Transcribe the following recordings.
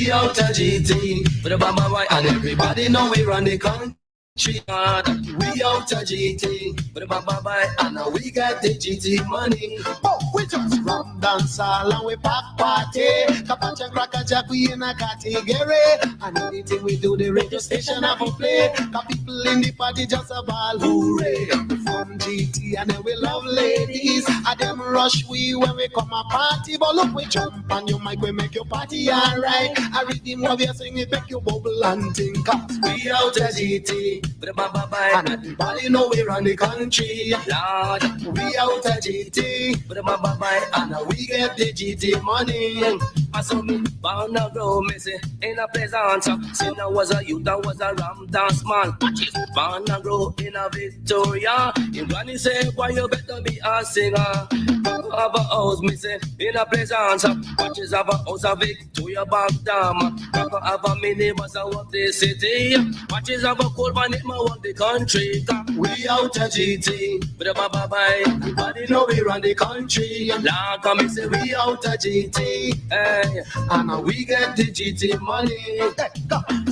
We out of GT, and everybody know we run the country. We out of GT, and now we got the GT money. Oh, we just rum dance all and we pack party. Capach and cracker jack, we in a category. And anything we do, the radio station have a play. The people in the party just a ball, hooray. We from GT and then we love ladies. And them rush we when we come a party. But look, we jump on your mic, we make your party alright. I read them what we are singing, it make you bubble and think. We out of GT. And everybody know we run the country, Lord. We out of GT, and now we get the GT money. I saw me bound to grow, me say, in a pleasant. Since I was a youth, I was a ram dance man. Bound to grow in a Victoria. In Granny say, boy, you better be a singer. Have a house, me say, in a pleasant. Watches have a house of Victoria back down. Have a mini bus of the city. Watches have a cold man, it my the country. We out of GT, everybody know we run the country. Like I me say we out of GT, and now we get the GT money.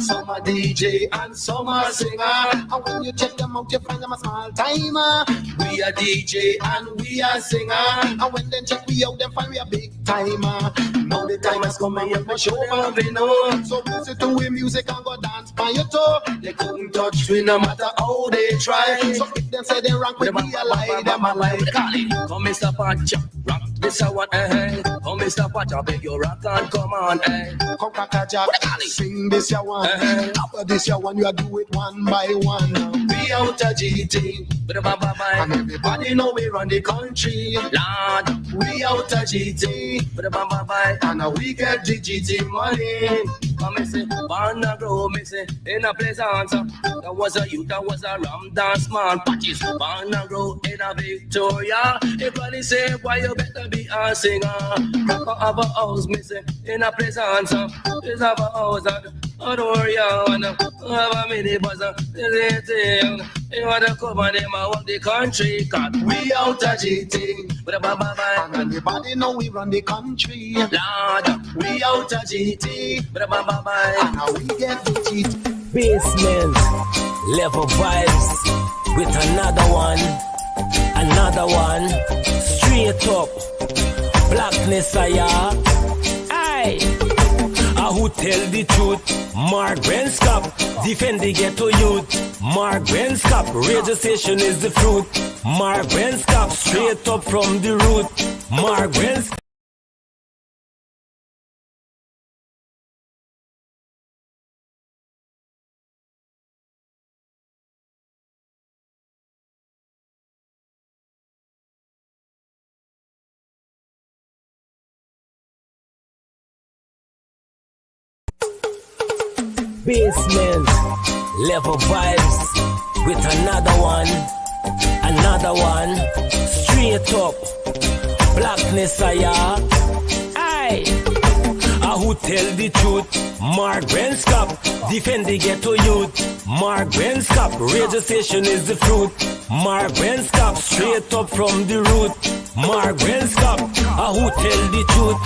Some are DJ and some are singer, and when you check them out you find them a small timer. We are DJ and we are singer, and when they check we out them find we a big timer. Now the time has come and you must show them we know. So listen to we music and go dance by your toe. They couldn't touch we no matter how they try. So if them say they rank with me, I lie, them I lie. Come Mr. Patcha, rock this a one, Come Mr. Patcha, beg your rock and come on, Come Kaka Jack, sing this a one, After this a one, you do it one by one. We out of GT, and everybody know we run the country, Lord. We out of GT, and now we get the GT money. Come and say, born a grow, me say, in a pleasant. That was a youth, that was a ram dance man. Patches, born a grow in a Victoria. Everybody say, why you better be a singer. Rock have a house, me say, in a pleasant. Just have a house, adore you, and have a mini bus. You want to cover them out the country, cause we out of GT. And everybody know we run the country, Lord. We out of GT, and now we get the GT. Basement, level vibes, with another one, straight up, blackness aye. Who tell the truth? Mark Benskop, defend the ghetto youth. Mark Benskop, radio station is the fruit. Mark Benskop, straight up from the root. Mark Benskop. Basement, level vibes, with another one, straight up, blackness aye. Who tell the truth? Mark Benskop, defend the ghetto youth. Mark Benskop, radio station is the fruit. Mark Benskop, straight up from the root. Mark Benskop, who tell the truth?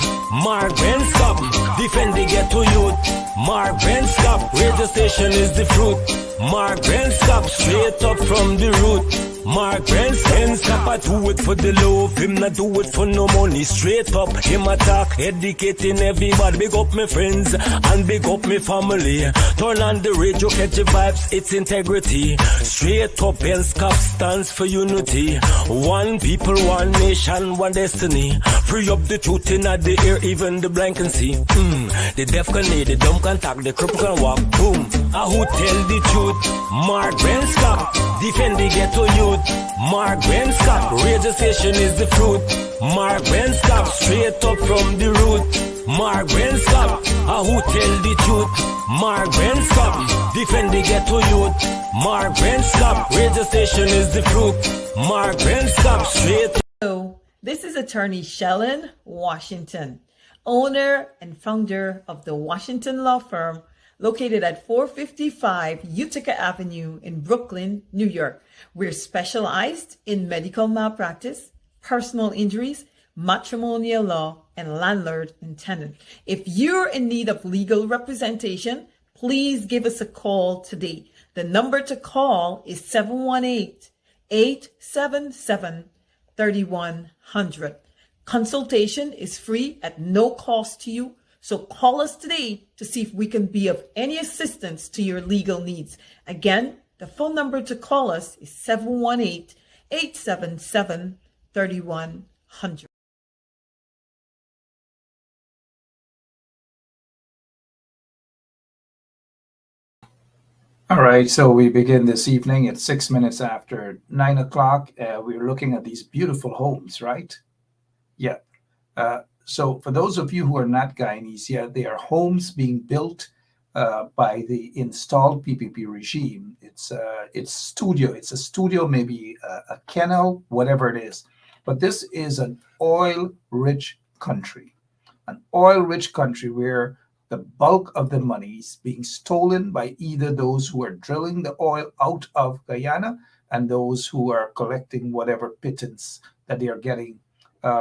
Mark Benskop, defend the ghetto youth. Mark Benskop, radio station is the fruit. Mark Benskop, straight up from the root. Mark Benskop, I do it for the love, him not do it for no money. Straight up, him attack, educating everybody. Big up my friends and big up my family. Turn on the radio, catch the vibes, it's integrity. Straight up, Benskop stands for unity. One people, one nation, one destiny. Free up the truth in the air, even the blind can see. The deaf can hear, the dumb can talk, the cripple can walk. Boom. Who tell the truth? Mark Benskop, defend the ghetto youth. Mark Benskop, radio station is the fruit. Mark Benskop, straight up from the root. Mark Benskop, who tell the truth? Mark Benskop, defend the ghetto youth. Mark Benskop, radio station is the fruit. Mark Benskop, straight. Hello, this is attorney Shellen Washington, owner and founder of the Washington Law Firm, located at 455 Utica Avenue in Brooklyn, New York. We're specialized in medical malpractice, personal injuries, matrimonial law, and landlord and tenant. If you're in need of legal representation, please give us a call today. The number to call is 718-877-3100. Consultation is free at no cost to you. So call us today to see if we can be of any assistance to your legal needs. Again, the phone number to call us is 718-877-3100. All right, so we begin this evening at 6 minutes after 9 o'clock. We're looking at these beautiful homes, right? Yeah. So for those of you who are not Guyanese, yeah, they are homes being built by the installed PPP regime. It's studio. It's a studio, maybe a kennel, whatever it is. But this is an oil-rich country, where the bulk of the money is being stolen by either those who are drilling the oil out of Guyana and those who are collecting whatever pittance that they are getting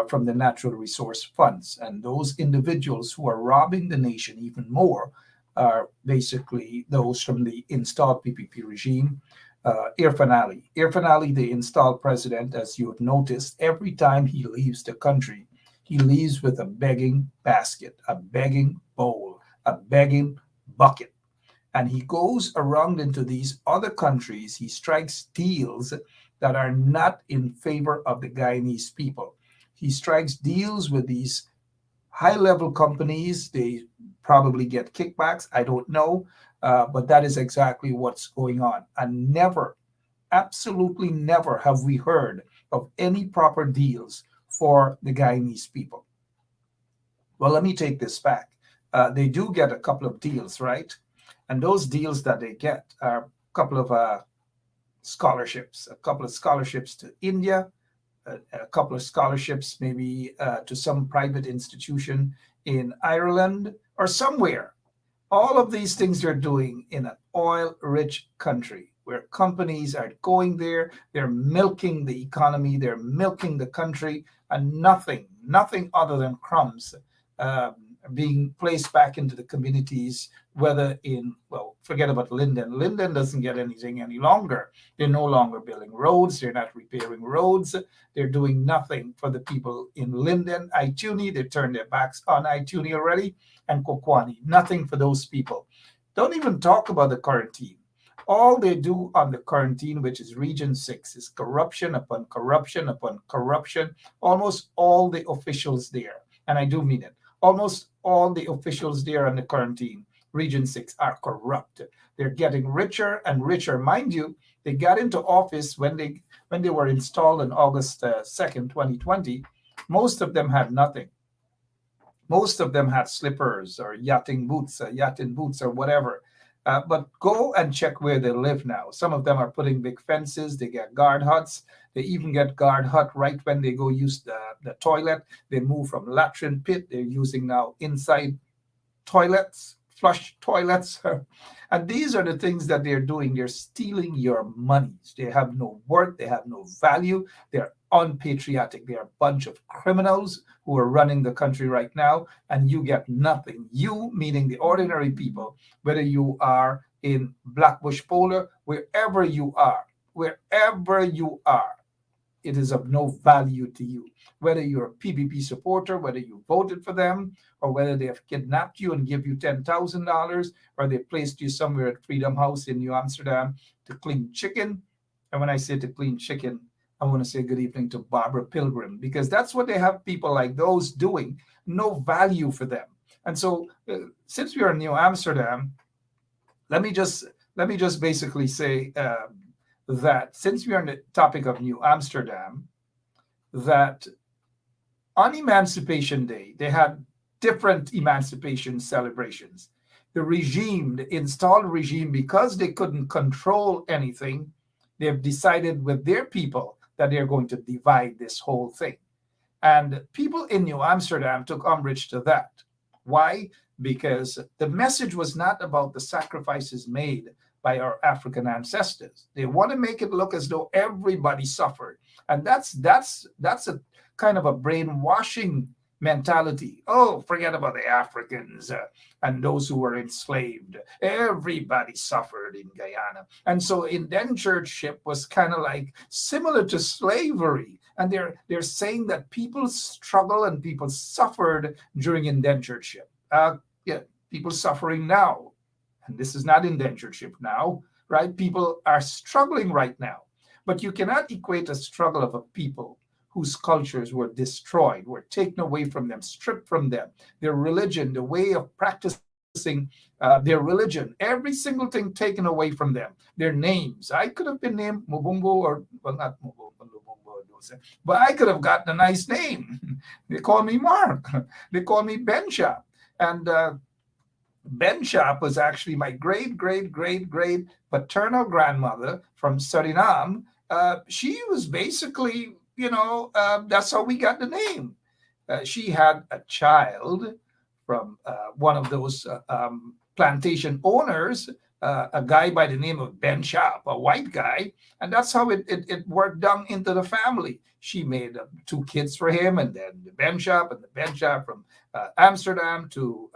from the natural resource funds. And those individuals who are robbing the nation even more are basically those from the installed PPP regime. Irfan Ali, the installed president, as you have noticed, every time he leaves the country, he leaves with a begging basket, a begging bowl, a begging bucket. And he goes around into these other countries. He strikes deals that are not in favor of the Guyanese people. He strikes deals with these high-level companies. They probably get kickbacks. I don't know. But that is exactly what's going on. And never, absolutely never have we heard of any proper deals for the Guyanese people. Well, let me take this back. They do get a couple of deals, right? And those deals that they get are a couple of scholarships to India, a couple of scholarships maybe to some private institution in Ireland or somewhere. All of these things they're doing in an oil-rich country where companies are going there, they're milking the economy, they're milking the country, and nothing other than crumbs being placed back into the communities, whether in, well, forget about Linden. Linden doesn't get anything any longer. They're no longer building roads. They're not repairing roads. They're doing nothing for the people in Linden. Ituni, they turned their backs on Ituni already, and Kokwani. Nothing for those people. Don't even talk about the quarantine. All they do on the quarantine, which is Region 6, is corruption upon corruption upon corruption. Almost all the officials there, and I do mean it, almost all the officials there on the quarantine, Region 6, are corrupt. They're getting richer and richer. Mind you, they got into office when they were installed on August 2nd, 2020. Most of them had nothing. Most of them had slippers or yachting boots or whatever. But go and check where they live now. Some of them are putting big fences. They get guard huts. They even get guard hut right when they go use the toilet. They move from latrine pit. They're using now inside toilets, flush toilets. And these are the things that they're doing. They're stealing your monies. They have no worth. They have no value. They're unpatriotic. They're a bunch of criminals who are running the country right now, and you get nothing. You, meaning the ordinary people, whether you are in Blackbush Polar, wherever you are, it is of no value to you. Whether you're a PPP supporter, whether you voted for them, or whether they have kidnapped you and give you $10,000, or they placed you somewhere at Freedom House in New Amsterdam to clean chicken. And when I say to clean chicken, I want to say good evening to Barbara Pilgrim, because that's what they have people like those doing. No value for them. And so since we are in New Amsterdam, let me just basically say that since we are on the topic of New Amsterdam, that on Emancipation Day, they had different emancipation celebrations. The installed regime, because they couldn't control anything, they've decided with their people that they're going to divide this whole thing. And people in New Amsterdam took umbrage to that. Why? Because the message was not about the sacrifices made by our African ancestors. They want to make it look as though everybody suffered. And that's a kind of a brainwashing mentality. Oh, forget about the Africans and those who were enslaved. Everybody suffered in Guyana. And so indentureship was kind of like similar to slavery. And they're saying that people struggle and people suffered during indentureship. Yeah, people suffering now. And this is not indentureship now, right? People are struggling right now. But you cannot equate a struggle of a people whose cultures were destroyed, were taken away from them, stripped from them, their religion, the way of practicing their religion, every single thing taken away from them, their names. I could have been named Mubumbo, or, well, not Mubumbo, but I could have gotten a nice name. They call me Mark. They call me Bencha. And Ben Shap was actually my great, great, great, great paternal grandmother from Suriname. She was basically, that's how we got the name. She had a child from one of those plantation owners, a guy by the name of Ben Shap, a white guy, and that's how it worked down into the family. She made 2 kids for him, and then the Ben Shap and the Ben Shap from Amsterdam to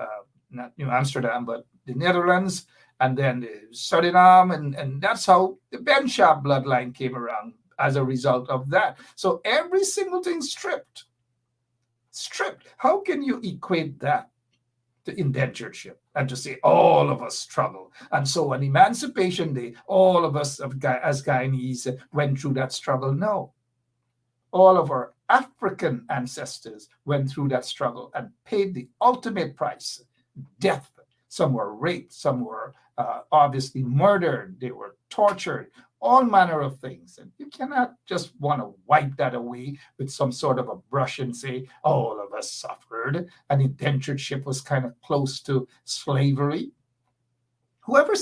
not Amsterdam, but the Netherlands, and then the Suriname, and that's how the Ben Shap bloodline came around as a result of that. So every single thing stripped. How can you equate that to indentureship and to say all of us struggle? And so on Emancipation Day, all of us as Guyanese went through that struggle. No. All of our African ancestors went through that struggle and paid the ultimate price, death. Some were raped, some were obviously murdered, they were tortured, all manner of things. And you cannot just want to wipe that away with some sort of a brush and say, all of us suffered, and indentureship was kind of close to slavery. Whoever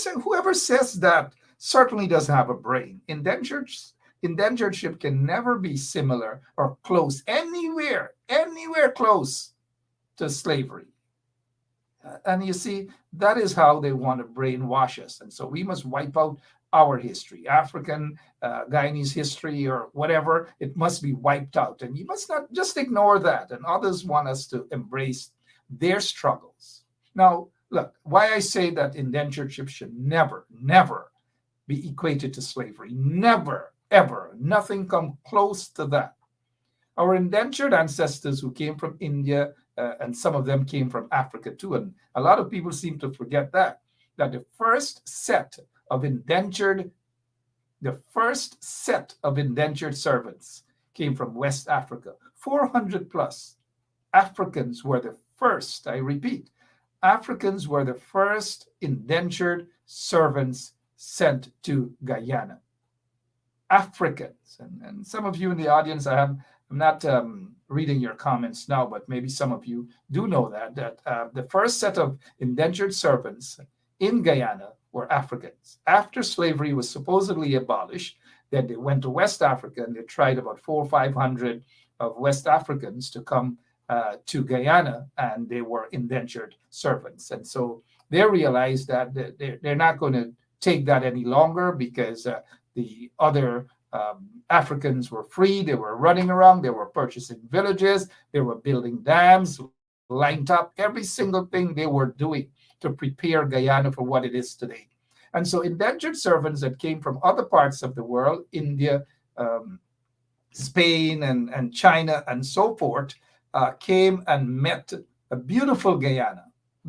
says that certainly doesn't have a brain. Indentureship can never be similar or close, anywhere close to slavery. And you see, that is how they want to brainwash us. And so we must wipe out our history, African, Guyanese history, or whatever. It must be wiped out. And you must not just ignore that. And others want us to embrace their struggles. Now, look, why I say that indentureship should never be equated to slavery. Never, ever. Nothing come close to that. Our indentured ancestors who came from India, and some of them came from Africa too. And a lot of people seem to forget that the first set of indentured servants came from West Africa. 400 plus Africans were the first, I repeat, Africans were the first indentured servants sent to Guyana. Africans. And some of you in the audience, I'm not reading your comments now, but maybe some of you do know that the first set of indentured servants in Guyana were Africans. After slavery was supposedly abolished, then they went to West Africa and they tried about 400 or 500 of West Africans to come to Guyana, and they were indentured servants. And so they realized that they're not going to take that any longer because the other Africans were free. They were running around. They were purchasing villages. They were building dams, lined up, every single thing they were doing to prepare Guyana for what it is today. And so indentured servants that came from other parts of the world, India, Spain, and China, and so forth, came and met a beautiful Guyana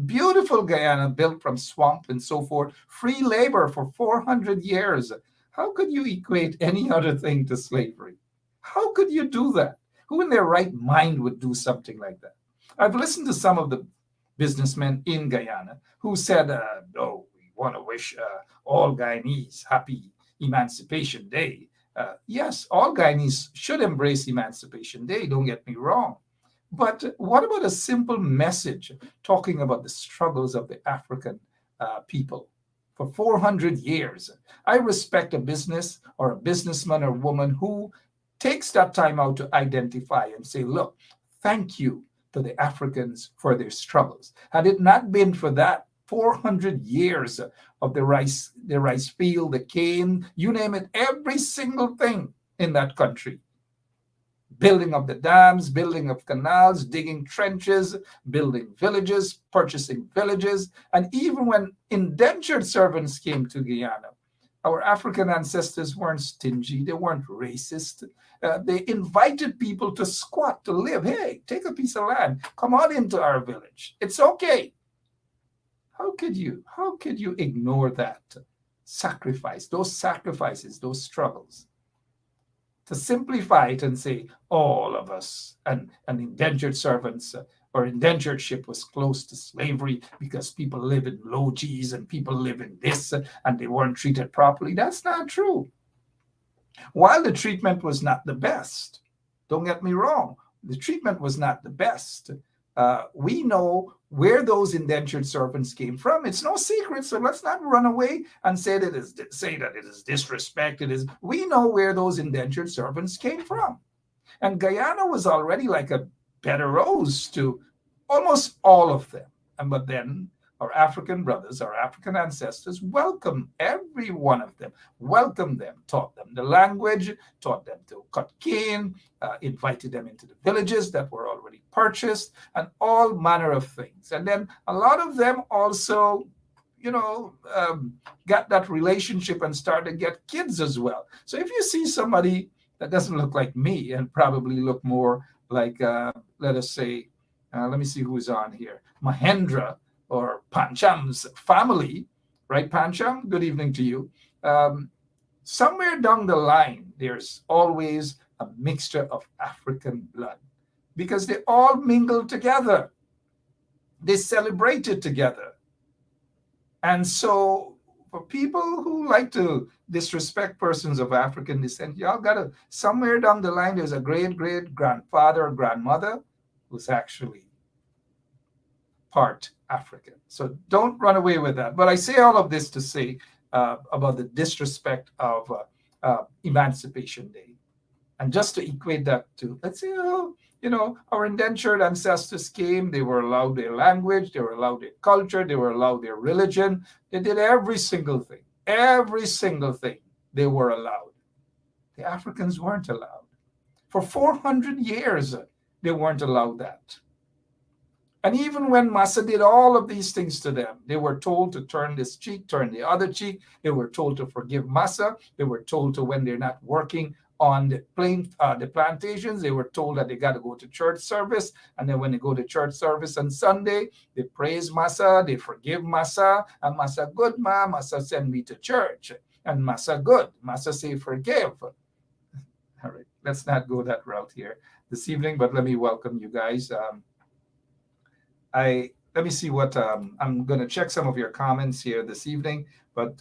built from swamp and so forth, free labor for 400 years. How could you equate any other thing to slavery? How could you do that? Who in their right mind would do something like that? I've listened to some of the businessmen in Guyana who said, oh, we want to wish all Guyanese happy Emancipation Day. Yes, all Guyanese should embrace Emancipation Day, don't get me wrong. But what about a simple message talking about the struggles of the African people? For 400 years. I respect a business or a businessman or woman who takes that time out to identify and say, look, thank you to the Africans for their struggles. Had it not been for that 400 years of the rice field, the cane, you name it, every single thing in that country, building of the dams, building of canals, digging trenches, building villages, purchasing villages. And even when indentured servants came to Guyana, our African ancestors weren't stingy, they weren't racist. They invited people to squat, to live. Hey, take a piece of land, come on into our village. It's okay. How could you ignore that sacrifice, those sacrifices, those struggles? To simplify it and say all of us and indentured servants or indentureship was close to slavery because people live in logies and people live in this and they weren't treated properly. That's not true. While the treatment was not the best, don't get me wrong, the treatment was not the best. We know where those indentured servants came from. It's no secret, so let's not run away and say that it is disrespect. We know where those indentured servants came from, and Guyana was already like a bed of rose to almost all of them. But then our African brothers, our African ancestors welcomed every one of them, welcomed them, taught them the language, taught them to cut cane, invited them into the villages that were already purchased, and all manner of things. And then a lot of them also, got that relationship and started to get kids as well. So if you see somebody that doesn't look like me and probably look more like, let us say, let me see who's on here, Mahendra, or Pancham's family, right, Pancham? Good evening to you. Somewhere down the line, there's always a mixture of African blood because they all mingled together. They celebrated together. And so for people who like to disrespect persons of African descent, y'all gotta, somewhere down the line, there's a great-great-grandfather or grandmother who's actually part African. So don't run away with that. But I say all of this to say about the disrespect of Emancipation Day. And just to equate that to, let's say, our indentured ancestors came, they were allowed their language, they were allowed their culture, they were allowed their religion. They did every single thing they were allowed. The Africans weren't allowed. For 400 years, they weren't allowed that. And even when Massa did all of these things to them, they were told to turn this cheek, turn the other cheek. They were told to forgive Massa. They were told to, when they're not working on the plantations, they were told that they got to go to church service. And then when they go to church service on Sunday, they praise Massa, they forgive Massa. And Massa, good, ma, Massa send me to church. And Massa, good, Massa say forgive. All right, let's not go that route here this evening, but let me welcome you guys. Let me see what I'm going to check some of your comments here this evening. But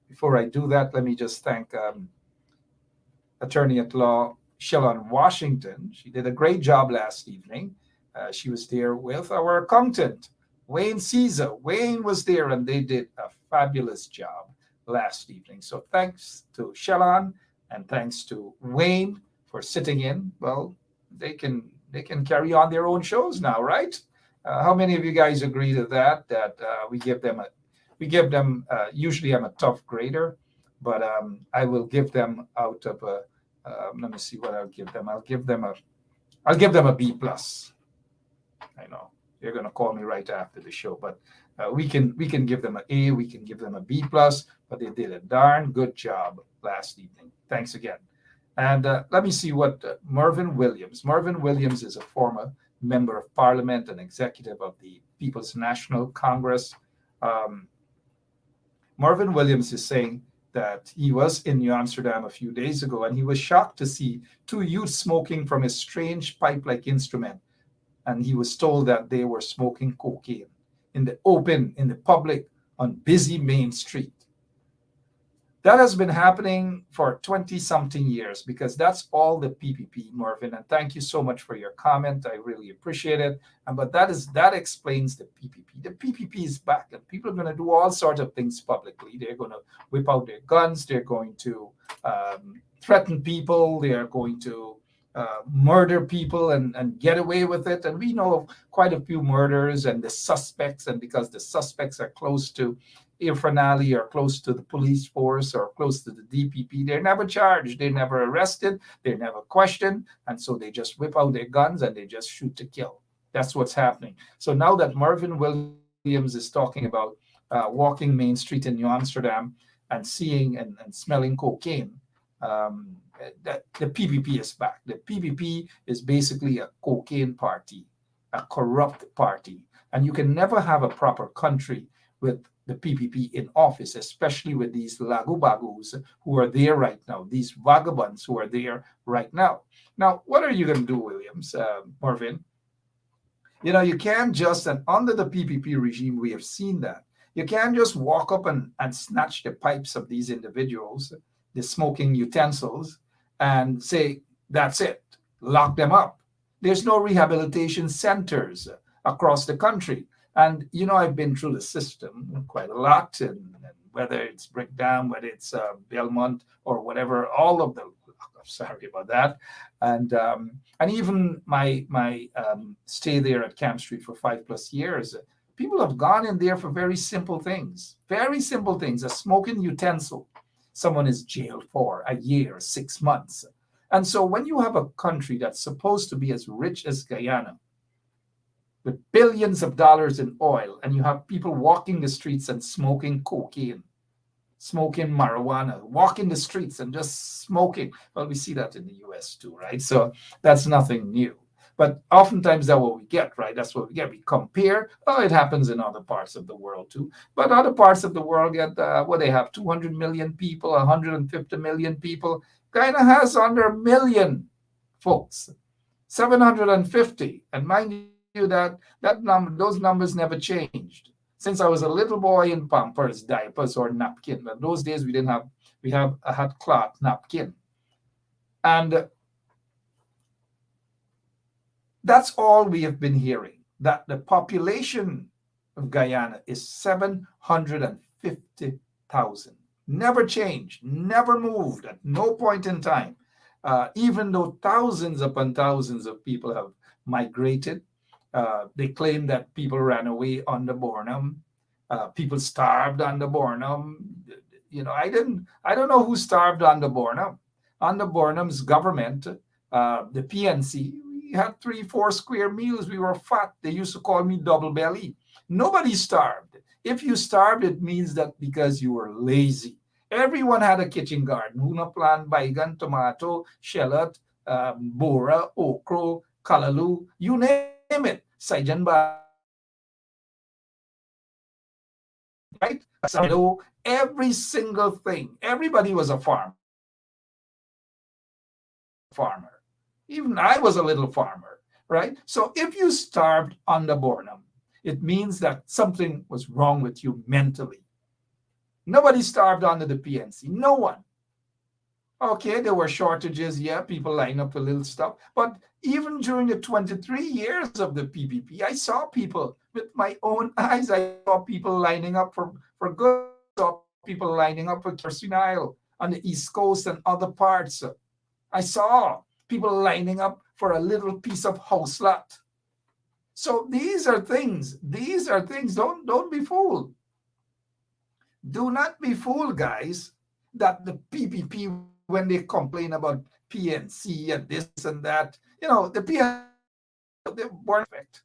before I do that, let me just thank Attorney at Law Shellon Washington. She did a great job last evening. She was there with our accountant, Wayne Caesar. Wayne was there, and they did a fabulous job last evening. So thanks to Shellon and thanks to Wayne for sitting in. Well, they can carry on their own shows now, right? How many of you guys agree to that? That we give them usually I'm a tough grader, but I will give them out of a. Let me see what I'll give them. I'll give them a B plus. I know you're gonna call me right after the show, but we can give them an A. We can give them a B plus. But they did a darn good job last evening. Thanks again. And let me see what Mervyn Williams. Mervyn Williams is a former member of Parliament and executive of the People's National Congress. Mervyn Williams is saying that he was in New Amsterdam a few days ago and he was shocked to see two youths smoking from a strange pipe-like instrument. And he was told that they were smoking cocaine in the open, in the public, on busy Main Street. That has been happening for 20-something years because that's all the PPP, Mervyn. And thank you so much for your comment. I really appreciate it. But that explains the PPP. The PPP is back, and people are going to do all sorts of things publicly. They're going to whip out their guns. They're going to threaten people. They are going to murder people and get away with it. And we know of quite a few murders and the suspects, and because the suspects are close to Irfanali or close to the police force or close to the DPP, they're never charged, they're never arrested, they're never questioned, and so they just whip out their guns and they just shoot to kill. That's what's happening. So now that Mervyn Williams is talking about walking Main Street in New Amsterdam and seeing and smelling cocaine, that the PPP is back. The PPP is basically a cocaine party, a corrupt party, and you can never have a proper country with the PPP in office, especially with these lagubagus who are there right now, these vagabonds who are there right now. Now, what are you going to do, Williams, Marvin? You can't just, and under the PPP regime, we have seen that. You can't just walk up and snatch the pipes of these individuals, the smoking utensils, and say, that's it, lock them up. There's no rehabilitation centers across the country. And, I've been through the system quite a lot, and whether it's Brickdam, whether it's Belmont, or whatever, all of the, sorry about that. And even my stay there at Camp Street for 5+ years, people have gone in there for very simple things, a smoking utensil. Someone is jailed for a year, 6 months. And so when you have a country that's supposed to be as rich as Guyana, with billions of dollars in oil, and you have people walking the streets and smoking cocaine, smoking marijuana, walking the streets and just smoking. Well, we see that in the US too, right? So that's nothing new. But oftentimes that's what we get, right? That's what we get. We compare. Oh, it happens in other parts of the world too. But other parts of the world get, they have 200 million people, 150 million people. Guyana has under 1 million folks, 750. And mind you, that number, those numbers never changed since I was a little boy in Pampers, diapers, or napkin. But those days we didn't have. I had cloth napkin, and that's all we have been hearing, that the population of Guyana is 750,000. Never changed, never moved at no point in time, even though thousands upon thousands of people have migrated. They claim that people ran away under Bornum. People starved under Bornum. I don't know who starved under Bornum. Under Bornum's government, the PNC, we had 3-4 square meals. We were fat. They used to call me double belly. Nobody starved. If you starved, it means that because you were lazy. Everyone had a kitchen garden. Huna plant, baigan, tomato, shallot, bora, okra, kalalu, you name it. Saijan ba, right? Every single thing. Everybody was a farmer. Even I was a little farmer, right? So if you starved under Bornum, it means that something was wrong with you mentally. Nobody starved under the PNC. No one. Okay, there were shortages. Yeah, people line up for little stuff. But even during the 23 years of the PPP, I saw people with my own eyes. I saw people lining up for good. I saw people lining up for Kerosene Isle on the East Coast and other parts. I saw people lining up for a little piece of house lot. So these are things. Don't be fooled. Do not be fooled, guys, that the PPP, when they complain about PNC and this and that, the PNC, they weren't perfect.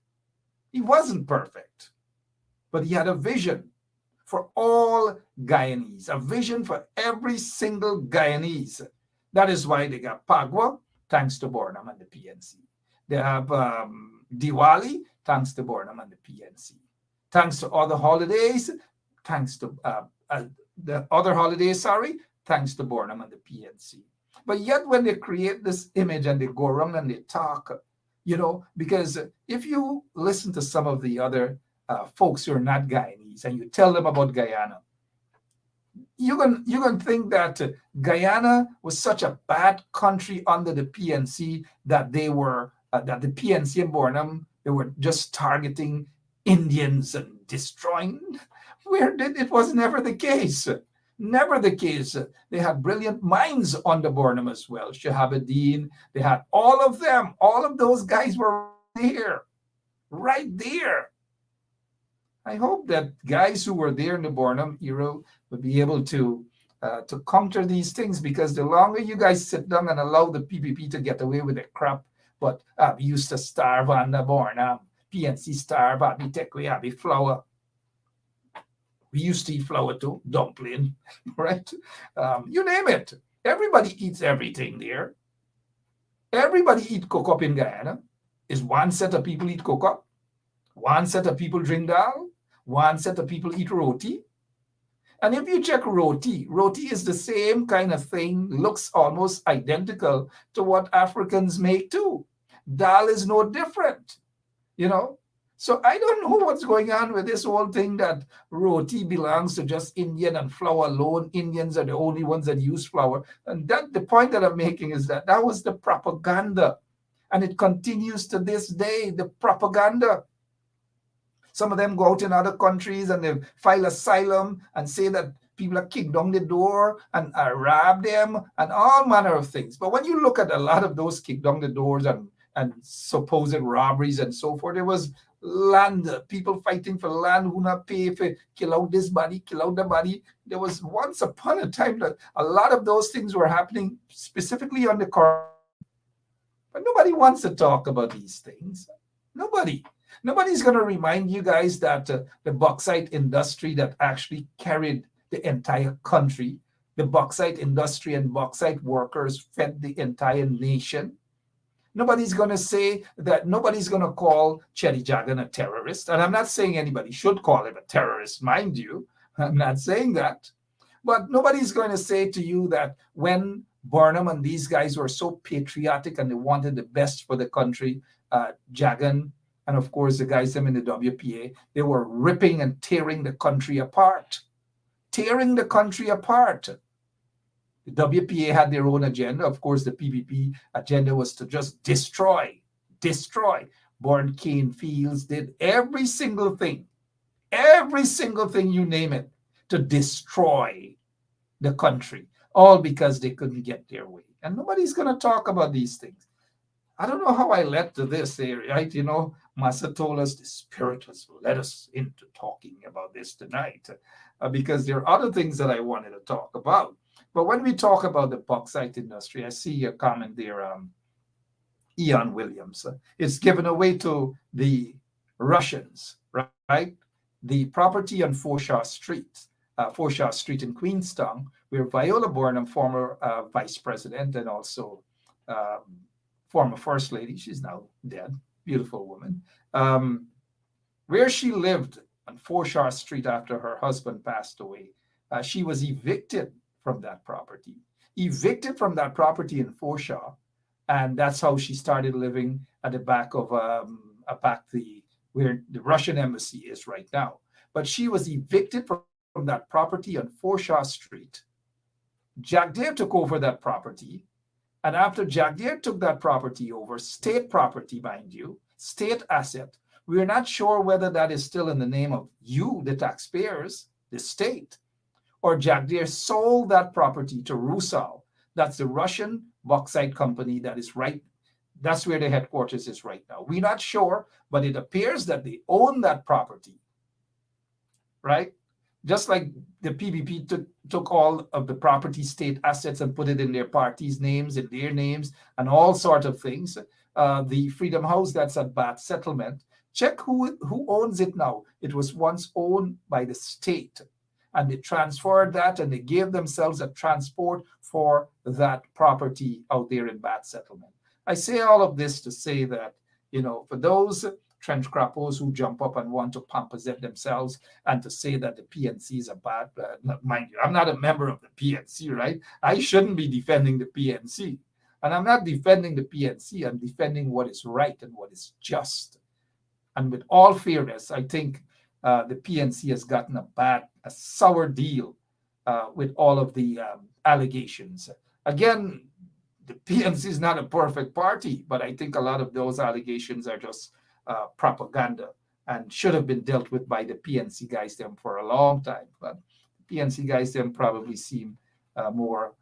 He wasn't perfect, but he had a vision for all Guyanese, a vision for every single Guyanese. That is why they got Pagwa, thanks to Bornum and the PNC. They have Diwali, thanks to Bornum and the PNC. Thanks to other holidays, thanks to the other holidays, thanks to Bornum and the PNC. But yet when they create this image and they go around and they talk, because if you listen to some of the other folks who are not Guyanese and you tell them about Guyana, you're going to think that Guyana was such a bad country under the PNC that they were, that the PNC and Bornum, they were just targeting Indians and destroying. It was never the case. Never the case. They had brilliant minds on the Burnham as well. Shahabuddin, they had all of them. All of those guys were there, right there. I hope that guys who were there in the Burnham era will be able to counter these things, because the longer you guys sit down and allow the PPP to get away with their crap, but we used to starve on the Burnham, PNC starve, we take away, we flour. We used to eat flour too, dumpling, right? You name it. Everybody eats everything there. Everybody eat cocoa in Guyana. Is one set of people eat cocoa? One set of people drink dal? One set of people eat roti? And if you check roti, roti is the same kind of thing, looks almost identical to what Africans make too. Dal is no different, you know? So I don't know what's going on with this whole thing that roti belongs to just Indian and flour alone. Indians are the only ones that use flour. And that the point that I'm making is that that was the propaganda. And it continues to this day, the propaganda. Some of them go out in other countries and they file asylum and say that people are kicked down the door and rob them and all manner of things. But when you look at a lot of those kicked down the doors and supposed robberies and so forth, there was land, people fighting for land who not pay for kill out this body, kill out the body. There was once upon a time that a lot of those things were happening specifically on the corner. But nobody wants to talk about these things. Nobody's going to remind you guys that the bauxite industry that actually carried the entire country, the bauxite industry and bauxite workers fed the entire nation. Nobody's going to say that, nobody's going to call Chetty Jagan a terrorist. And I'm not saying anybody should call him a terrorist, mind you. I'm not saying that. But nobody's going to say to you that when Burnham and these guys were so patriotic and they wanted the best for the country, Jagan, and of course the guys them in the WPA, they were ripping and tearing the country apart. Tearing the country apart. The WPA had their own agenda. Of course, the PPP agenda was to just destroy. Burn cane fields, did every single thing you name it, to destroy the country, all because they couldn't get their way. And nobody's going to talk about these things. I don't know how I led to this area, right? You know, Massa told us the Spirit has led us into talking about this tonight, because there are other things that I wanted to talk about. But when we talk about the bauxite industry, I see a comment there, Ian Williams. It's given away to the Russians, right? The property on Foreshore Street in Queenstown, where Viola Burnham, former vice president and also former first lady, she's now dead, beautiful woman, where she lived on Foreshore Street after her husband passed away, she was evicted from that property in Foreshore. And that's how she started living at the back of where the Russian embassy is right now. But she was evicted from that property on Foreshore Street. Jack Deere took over that property. And after Jack Deere took that property over, state property, mind you, state asset, we're not sure whether that is still in the name of you, the taxpayers, the state, or Jack Deere sold that property to Rusal. That's the Russian bauxite company that is right. That's where the headquarters is right now. We're not sure, but it appears that they own that property, right? Just like the PPP took all of the property, state assets, and put it in their parties' names, in their names, and all sorts of things. The Freedom House that's at Bat Settlement, check who owns it now. It was once owned by the state, and they transferred that, and they gave themselves a transport for that property out there in Bat Settlement. I say all of this to say that, you know, for those trench crappos who jump up and want to pomposette themselves and to say that the PNC is a bad, mind you, I'm not a member of the PNC, right? I shouldn't be defending the PNC. And I'm not defending the PNC, I'm defending what is right and what is just. And with all fairness, I think the PNC has gotten a sour deal with all of the allegations. Again, the PNC is not a perfect party, but I think a lot of those allegations are just propaganda and should have been dealt with by the PNC guys them for a long time. But PNC guys then probably seem more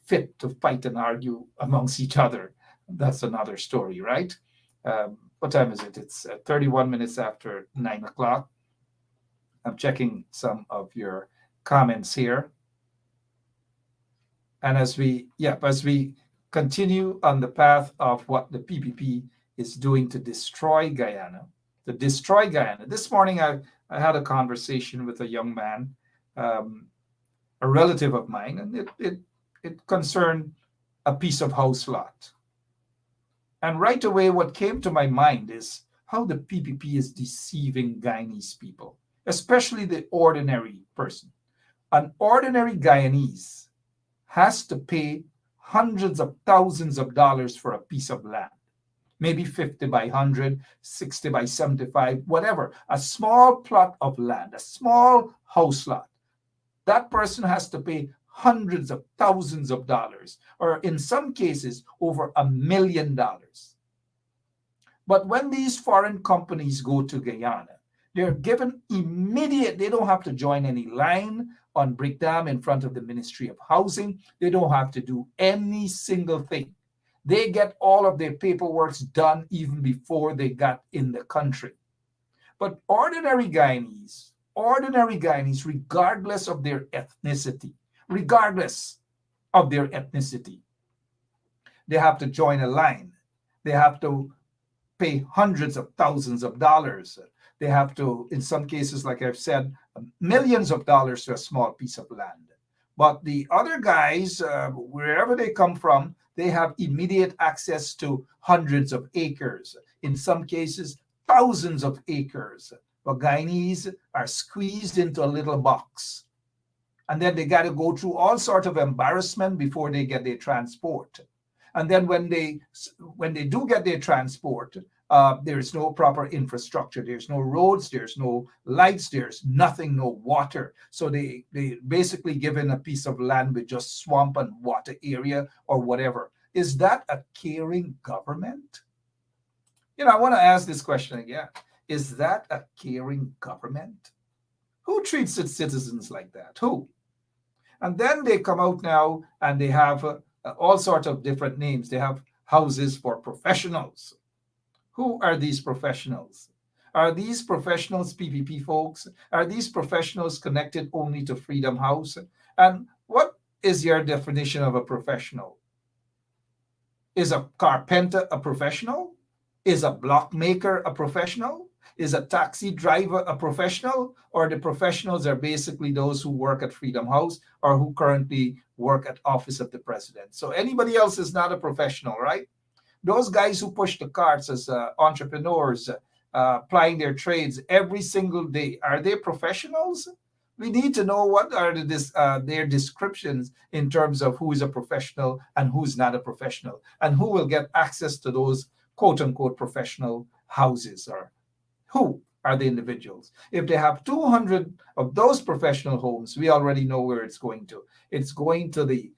fit to fight and argue amongst each other. That's another story, right? What time is it? It's 31 minutes after 9 o'clock. I'm checking some of your comments here. And as we continue on the path of what the PPP is doing to destroy Guyana, This morning I had a conversation with a young man, a relative of mine, and it concerned a piece of house lot. And right away, what came to my mind is how the PPP is deceiving Guyanese people, especially the ordinary person. An ordinary Guyanese has to pay hundreds of thousands of dollars for a piece of land, maybe 50 by 100, 60 by 75, whatever, a small plot of land, a small house lot. That person has to pay hundreds of thousands of dollars, or in some cases, over $1 million. But when these foreign companies go to Guyana, they're given immediate, they don't have to join any line on breakdown in front of the Ministry of Housing. They don't have to do any single thing. They get all of their paperwork done even before they got in the country. But ordinary Guyanese, regardless of their ethnicity, they have to join a line. They have to pay hundreds of thousands of dollars. They have to, in some cases, like I've said, millions of dollars to a small piece of land. But the other guys, wherever they come from, they have immediate access to hundreds of acres. In some cases, thousands of acres. But Guyanese are squeezed into a little box. And then they got to go through all sorts of embarrassment before they get their transport. And then when they do get their transport, there's no proper infrastructure. There's no roads, there's no lights, there's nothing, no water. So they basically given a piece of land with just swamp and water area or whatever. Is that a caring government? I want to ask this question again. Is that a caring government? Who treats its citizens like that? Who? And then they come out now and they have all sorts of different names. They have houses for professionals. Who are these professionals? Are these professionals PPP folks? Are these professionals connected only to Freedom House? And what is your definition of a professional? Is a carpenter a professional? Is a block maker a professional? Is a taxi driver a professional? Or the professionals are basically those who work at Freedom House or who currently work at Office of the President. So anybody else is not a professional, right? Those guys who push the carts as entrepreneurs, plying their trades every single day, are they professionals? We need to know what are their descriptions in terms of who is a professional and who's not a professional, and who will get access to those quote-unquote professional houses, or who are the individuals. If they have 200 of those professional homes, we already know where it's going to. It's going to the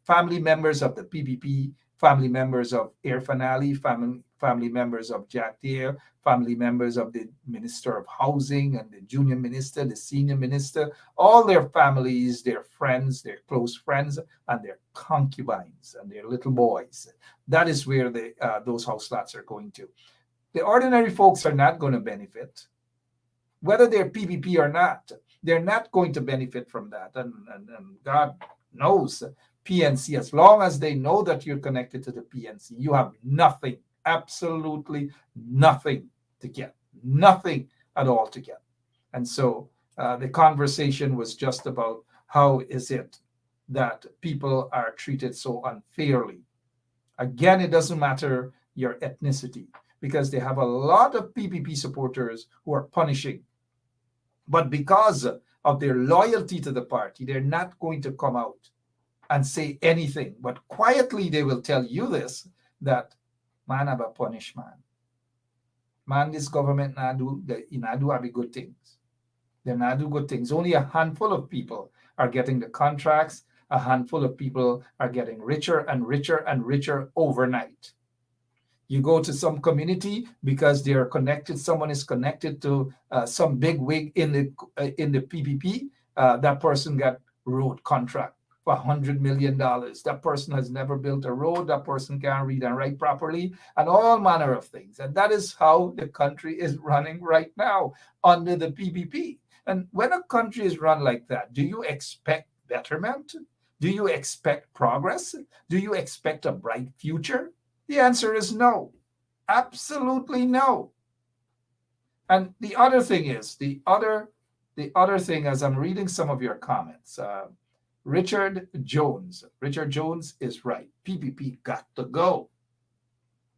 family members of the PPP, family members of Irfan Ali, family members of Jack Deere, family members of the Minister of Housing and the junior minister, the senior minister, all their families, their friends, their close friends, and their concubines and their little boys. That is where those house lots are going to. The ordinary folks are not going to benefit. Whether they're PPP or not, they're not going to benefit from that. And God knows, PNC, as long as they know that you're connected to the PNC, you have nothing, absolutely nothing to get, nothing at all to get. And so the conversation was just about how is it that people are treated so unfairly. Again, it doesn't matter your ethnicity, because they have a lot of PPP supporters who are punishing. But because of their loyalty to the party, they're not going to come out and say anything. But quietly, they will tell you this, that man have a punish man. Man, this government not do good things. They not do good things. Only a handful of people are getting the contracts. A handful of people are getting richer and richer and richer overnight. You go to some community because they are connected. Someone is connected to some big wig in the PPP. That person got road contract for $100 million. That person has never built a road. That person can't read and write properly, and all manner of things. And that is how the country is running right now under the PPP. And when a country is run like that, do you expect betterment? Do you expect progress? Do you expect a bright future? The answer is no. Absolutely no. And the other thing is, the other thing, as I'm reading some of your comments, Richard Jones is right. PPP got to go.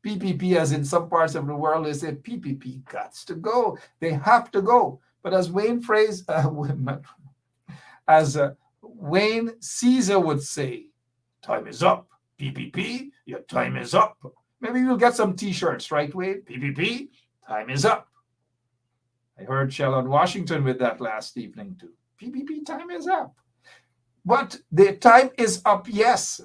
PPP, as in some parts of the world, they say PPP got to go. They have to go. But as Wayne Caesar would say, time is up. PPP, your time is up. Maybe you'll get some T-shirts, right, Wayne? PPP, time is up. I heard Shellon Washington with that last evening too. PPP, time is up. But the time is up, yes,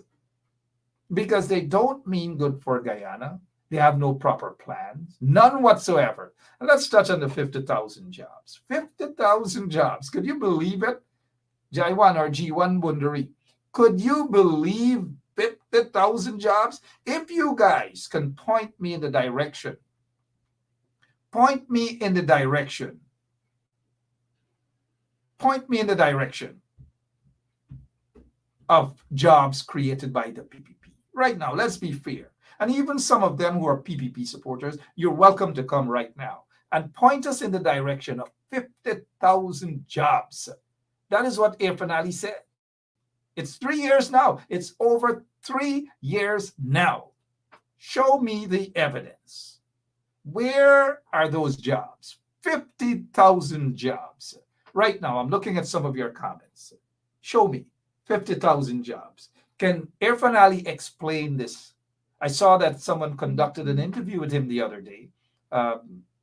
because they don't mean good for Guyana. They have no proper plans, none whatsoever. And let's touch on the 50,000 jobs. 50,000 jobs. Could you believe it? J1 or G1 Bundari. Could you believe 50,000 jobs? If you guys can point me in the direction of jobs created by the PPP. Right now, let's be fair. And even some of them who are PPP supporters, you're welcome to come right now and point us in the direction of 50,000 jobs. That is what Irfan said. It's 3 years now. It's over 3 years now. Show me the evidence. Where are those jobs? 50,000 jobs. Right now, I'm looking at some of your comments. Show me 50,000 jobs. Can Irfan explain this? I saw that someone conducted an interview with him the other day.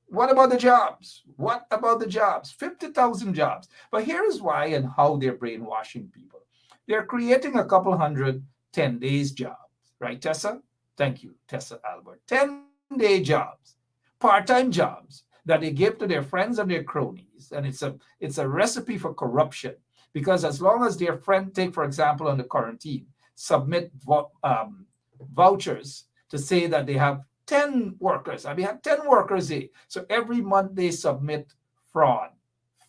What about the jobs? What about the jobs? 50,000 jobs. But here is why and how they're brainwashing people. They're creating a couple hundred 10 days jobs. Right, Tessa? Thank you, Tessa Albert. 10-day jobs, part-time jobs that they give to their friends and their cronies. And it's a recipe for corruption. Because as long as their friend, take for example on the quarantine, submit vouchers to say that they have 10 workers. I mean, have 10 workers here. So every month they submit fraud,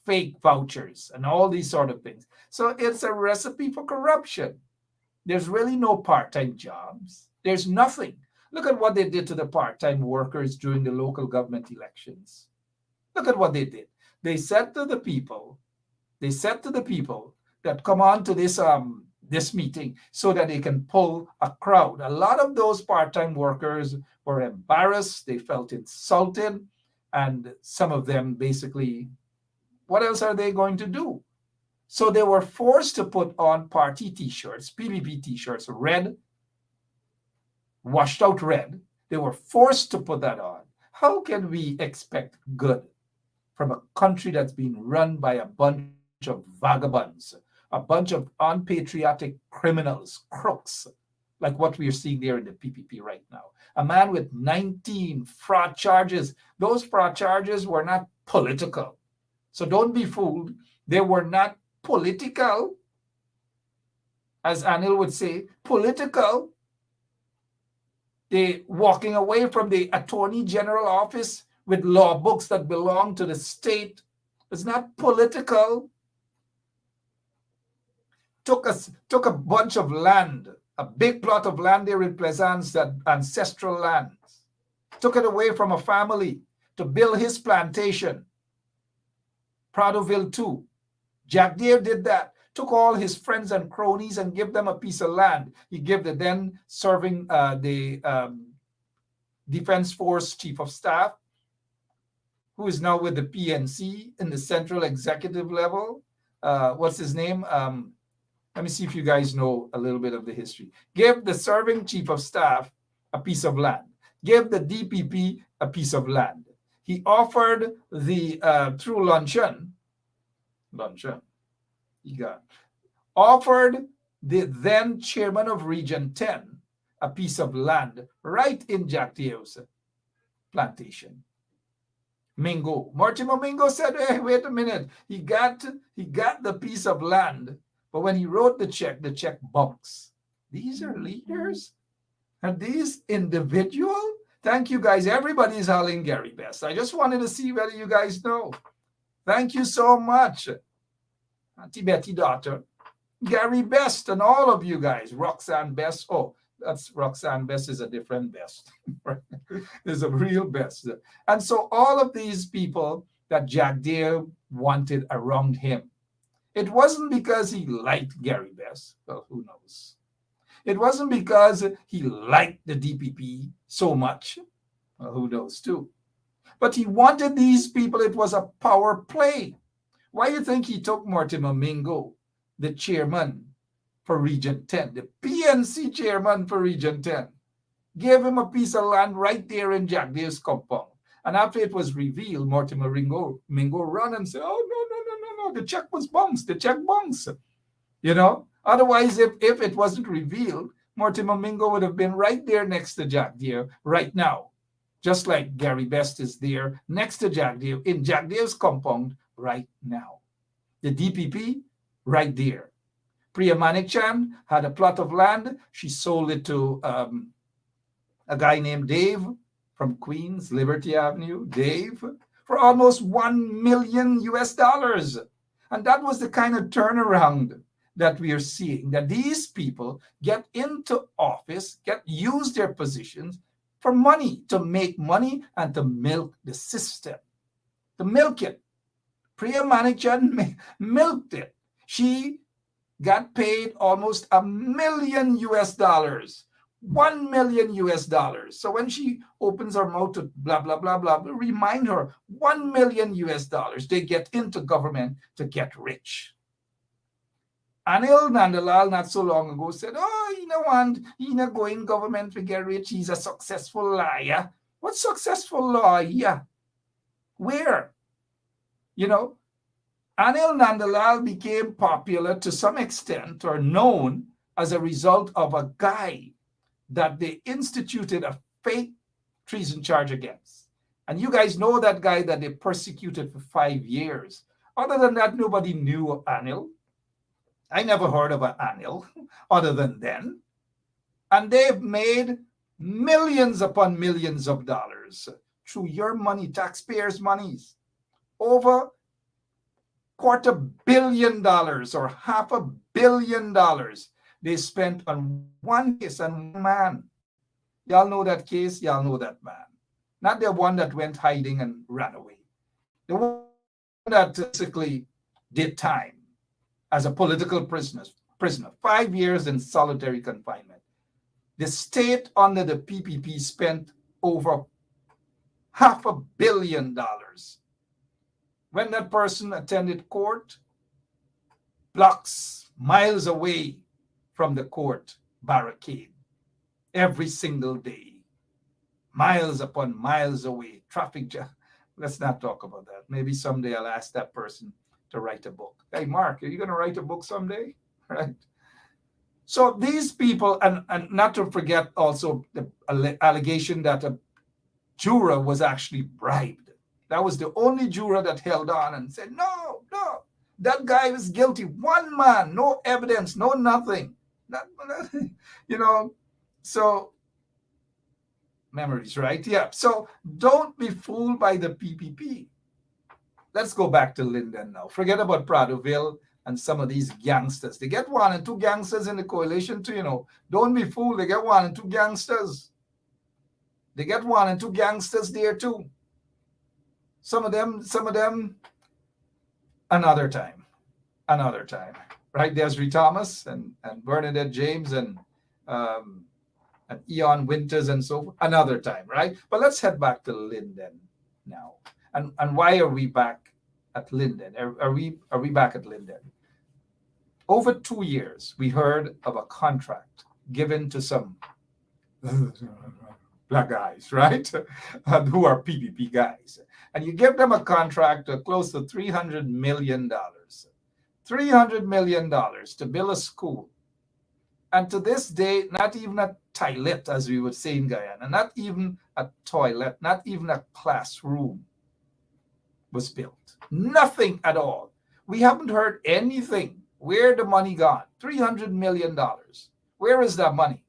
fake vouchers, and all these sort of things. So it's a recipe for corruption. There's really no part-time jobs. There's nothing. Look at what they did to the part-time workers during the local government elections. Look at what they did. They said to the people that come on to this meeting so that they can pull a crowd. A lot of those part-time workers were embarrassed. They felt insulted. And some of them basically, what else are they going to do? So they were forced to put on party T-shirts, PPP T-shirts, red, washed out red. They were forced to put that on. How can we expect good from a country that's been run by a bunch of vagabonds, a bunch of unpatriotic criminals, crooks, like what we are seeing there in the PPP right now? A man with 19 fraud charges. Those fraud charges were not political. So don't be fooled. They were not political, as Anil would say, political. They walking away from the Attorney General office with law books that belong to the state. It's not political. Took a bunch of land, a big plot of land there in Plaisance, that ancestral lands. Took it away from a family to build his plantation. Pradoville too. Jack Deere did that. Took all his friends and cronies and gave them a piece of land. He gave the then serving the Defense Force Chief of Staff, who is now with the PNC in the central executive level. What's his name? Let me see if you guys know a little bit of the history. Give the serving chief of staff a piece of land. Give the DPP a piece of land. He offered the, through luncheon, offered the then chairman of Region 10 a piece of land right in Jack Deere's plantation. Mingo. Mortimer Mingo said, hey, wait a minute. He got the piece of land, but when he wrote the check bunks. These are leaders? Are these individual? Thank you guys. Everybody's hollering Gary Best. I just wanted to see whether you guys know. Thank you so much. Auntie Betty daughter. Gary Best and all of you guys. Roxanne Best. Oh, that's Roxanne Best is a different Best. There's a real Best. And so all of these people that Jack Deere wanted around him, it wasn't because he liked Gary Best. Well, who knows? It wasn't because he liked the DPP so much. Well, who knows too? But he wanted these people. It was a power play. Why do you think he took Mortimer Mingo, the chairman for Region 10, the PNC chairman for Region 10, gave him a piece of land right there in Jack Deere's compound. And after it was revealed, Mortimer Mingo ran and said, oh, no, the check was bounced. The check bounced. Otherwise, if it wasn't revealed, Mortimer Mingo would have been right there next to Jack Deere right now. Just like Gary Best is there next to Jack Deere in Jack Deere's compound right now. The DPP, right there. Priya Manikchand had a plot of land. She sold it to a guy named Dave from Queens, Liberty Avenue, Dave, for almost $1 million. And that was the kind of turnaround that we are seeing, that these people get into office, use their positions for money, to make money and to milk the system, to milk it. Priya Manikchand milked it. She got paid almost $1 million, $1 million. So when she opens her mouth to blah, blah, blah, blah, remind her $1 million. They get into government to get rich. Anil Nandalal not so long ago said, oh, he not going government to get rich. He's a successful liar. What successful lawyer? Where? Anil Nandalal became popular to some extent or known as a result of a guy that they instituted a fake treason charge against. And you guys know that guy that they persecuted for 5 years. Other than that, nobody knew of Anil. I never heard of an Anil other than then. And they've made millions upon millions of dollars through your money, taxpayers' monies. Over $250 million or $500 million they spent on one case and one man. Y'all know that case, y'all know that man. Not the one that went hiding and ran away. The one that basically did time as a political prisoner, 5 years in solitary confinement. The state under the PPP spent over $500 million. When that person attended court, blocks, miles away from the court barricade, every single day, miles upon miles away, traffic jam. Let's not talk about that. Maybe someday I'll ask that person to write a book. Hey, Mark, are you going to write a book someday? Right? So these people, and not to forget also the allegation that a juror was actually bribed. That was the only juror that held on and said, no, that guy was guilty. One man, no evidence, no nothing. So memories, right? Yeah. So don't be fooled by the PPP. Let's go back to Linden now. Forget about Pradoville and some of these gangsters. They get 1 and 2 gangsters in the coalition too, Don't be fooled. They get 1 and 2 gangsters. They get 1 and 2 gangsters there too. Some of them, another time, right? There's Ree Thomas and Bernadette James and Eon Winters and so forth, another time, right? But let's head back to Linden now. And why are we back at Linden? Are we back at Linden? Over 2 years, we heard of a contract given to some black guys, right? Who are PPP guys. And you give them a contract close to $300 million. $300 million to build a school. And to this day, not even a toilet, as we would say in Guyana, not even a toilet, not even a classroom was built. Nothing at all. We haven't heard anything. Where the money gone? $300 million. Where is that money?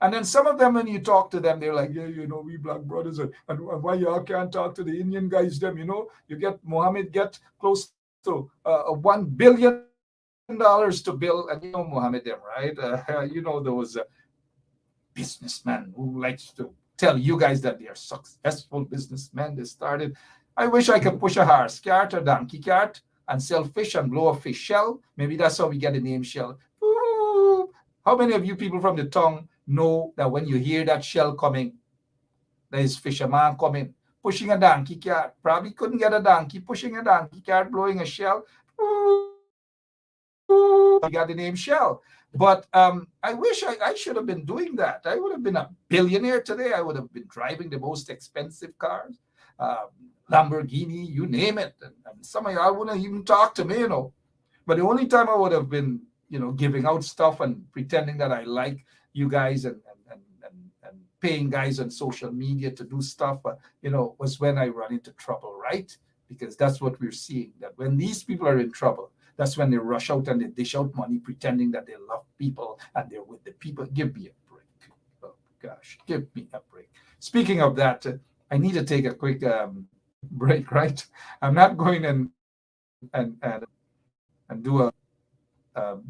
And then some of them, when you talk to them, they're like, yeah, we black brothers, and why y'all can't talk to the Indian guys, them, you get Mohammed get close to $1 billion to build, and Mohammed them, right? Those businessmen who likes to tell you guys that they are successful businessmen. They started. I wish I could push a horse cart or donkey cart and sell fish and blow a fish shell. Maybe that's how we get the name shell. Ooh. How many of you people from the tongue know that when you hear that shell coming, there is fisherman coming, pushing a donkey cart? Probably couldn't get a donkey, pushing a donkey cart, blowing a shell. Ooh. You got the name shell. But I wish I should have been doing that. I would have been a billionaire today. I would have been driving the most expensive cars, Lamborghini, you name it. And some of you, I wouldn't even talk to me, But the only time I would have been, giving out stuff and pretending that I like you guys and paying guys on social media to do stuff, was when I run into trouble, right? Because that's what we're seeing, that when these people are in trouble, that's when they rush out and they dish out money pretending that they love people and they're with the people. Give me a break. Oh, gosh, give me a break. Speaking of that, I need to take a quick break, right? I'm not going and do a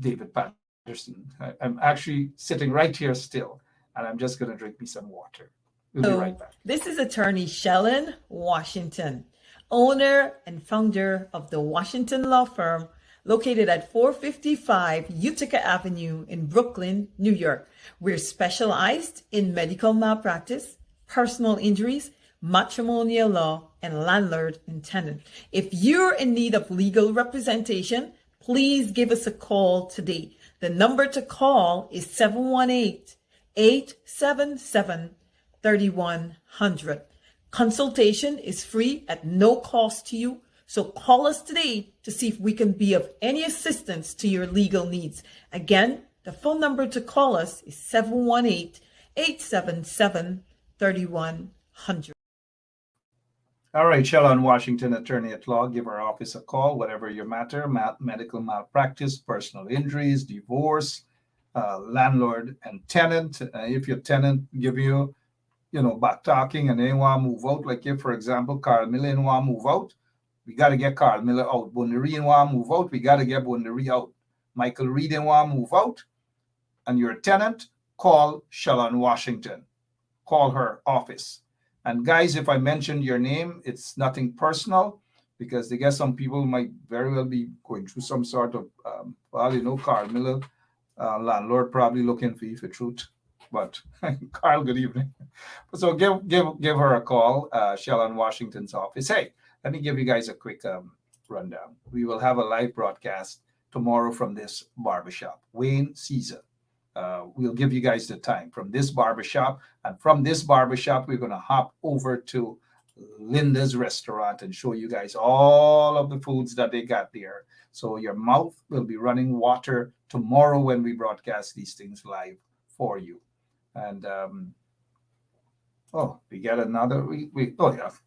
David Patterson. I'm actually sitting right here still, and I'm just going to drink me some water. We'll be right back. This is attorney Shellen Washington, owner and founder of the Washington law firm located at 455 Utica Avenue in Brooklyn, New York. We're specialized in medical malpractice, personal injuries, matrimonial law, and landlord and tenant. If you're in need of legal representation, please give us a call today. The number to call is 718-877-3100. Consultation is free at no cost to you. So call us today to see if we can be of any assistance to your legal needs. Again, the phone number to call us is 718-877-3100. All right, Shellen Washington, attorney at law. Give our office a call, whatever your matter, medical malpractice, personal injuries, divorce, landlord and tenant. If your tenant give you, back talking and they want to move out, like if, for example, Carl Miller want to move out, we got to get Carl Miller out. Bundari want to move out, we got to get Bundari out. Michael Reed want to move out, and you're a tenant, call Shellen Washington. Call her office. And guys, if I mentioned your name, it's nothing personal, because I guess some people might very well be going through some sort of, Carl Miller, landlord probably looking for you for truth. But Carl, good evening. So give her a call, Shellen Washington's office. Hey, let me give you guys a quick rundown. We will have a live broadcast tomorrow from this barbershop, Wayne Caesar. We'll give you guys the time from this barbershop. And from this barbershop, we're going to hop over to Linda's restaurant and show you guys all of the foods that they got there. So your mouth will be running water tomorrow when we broadcast these things live for you. And we got another.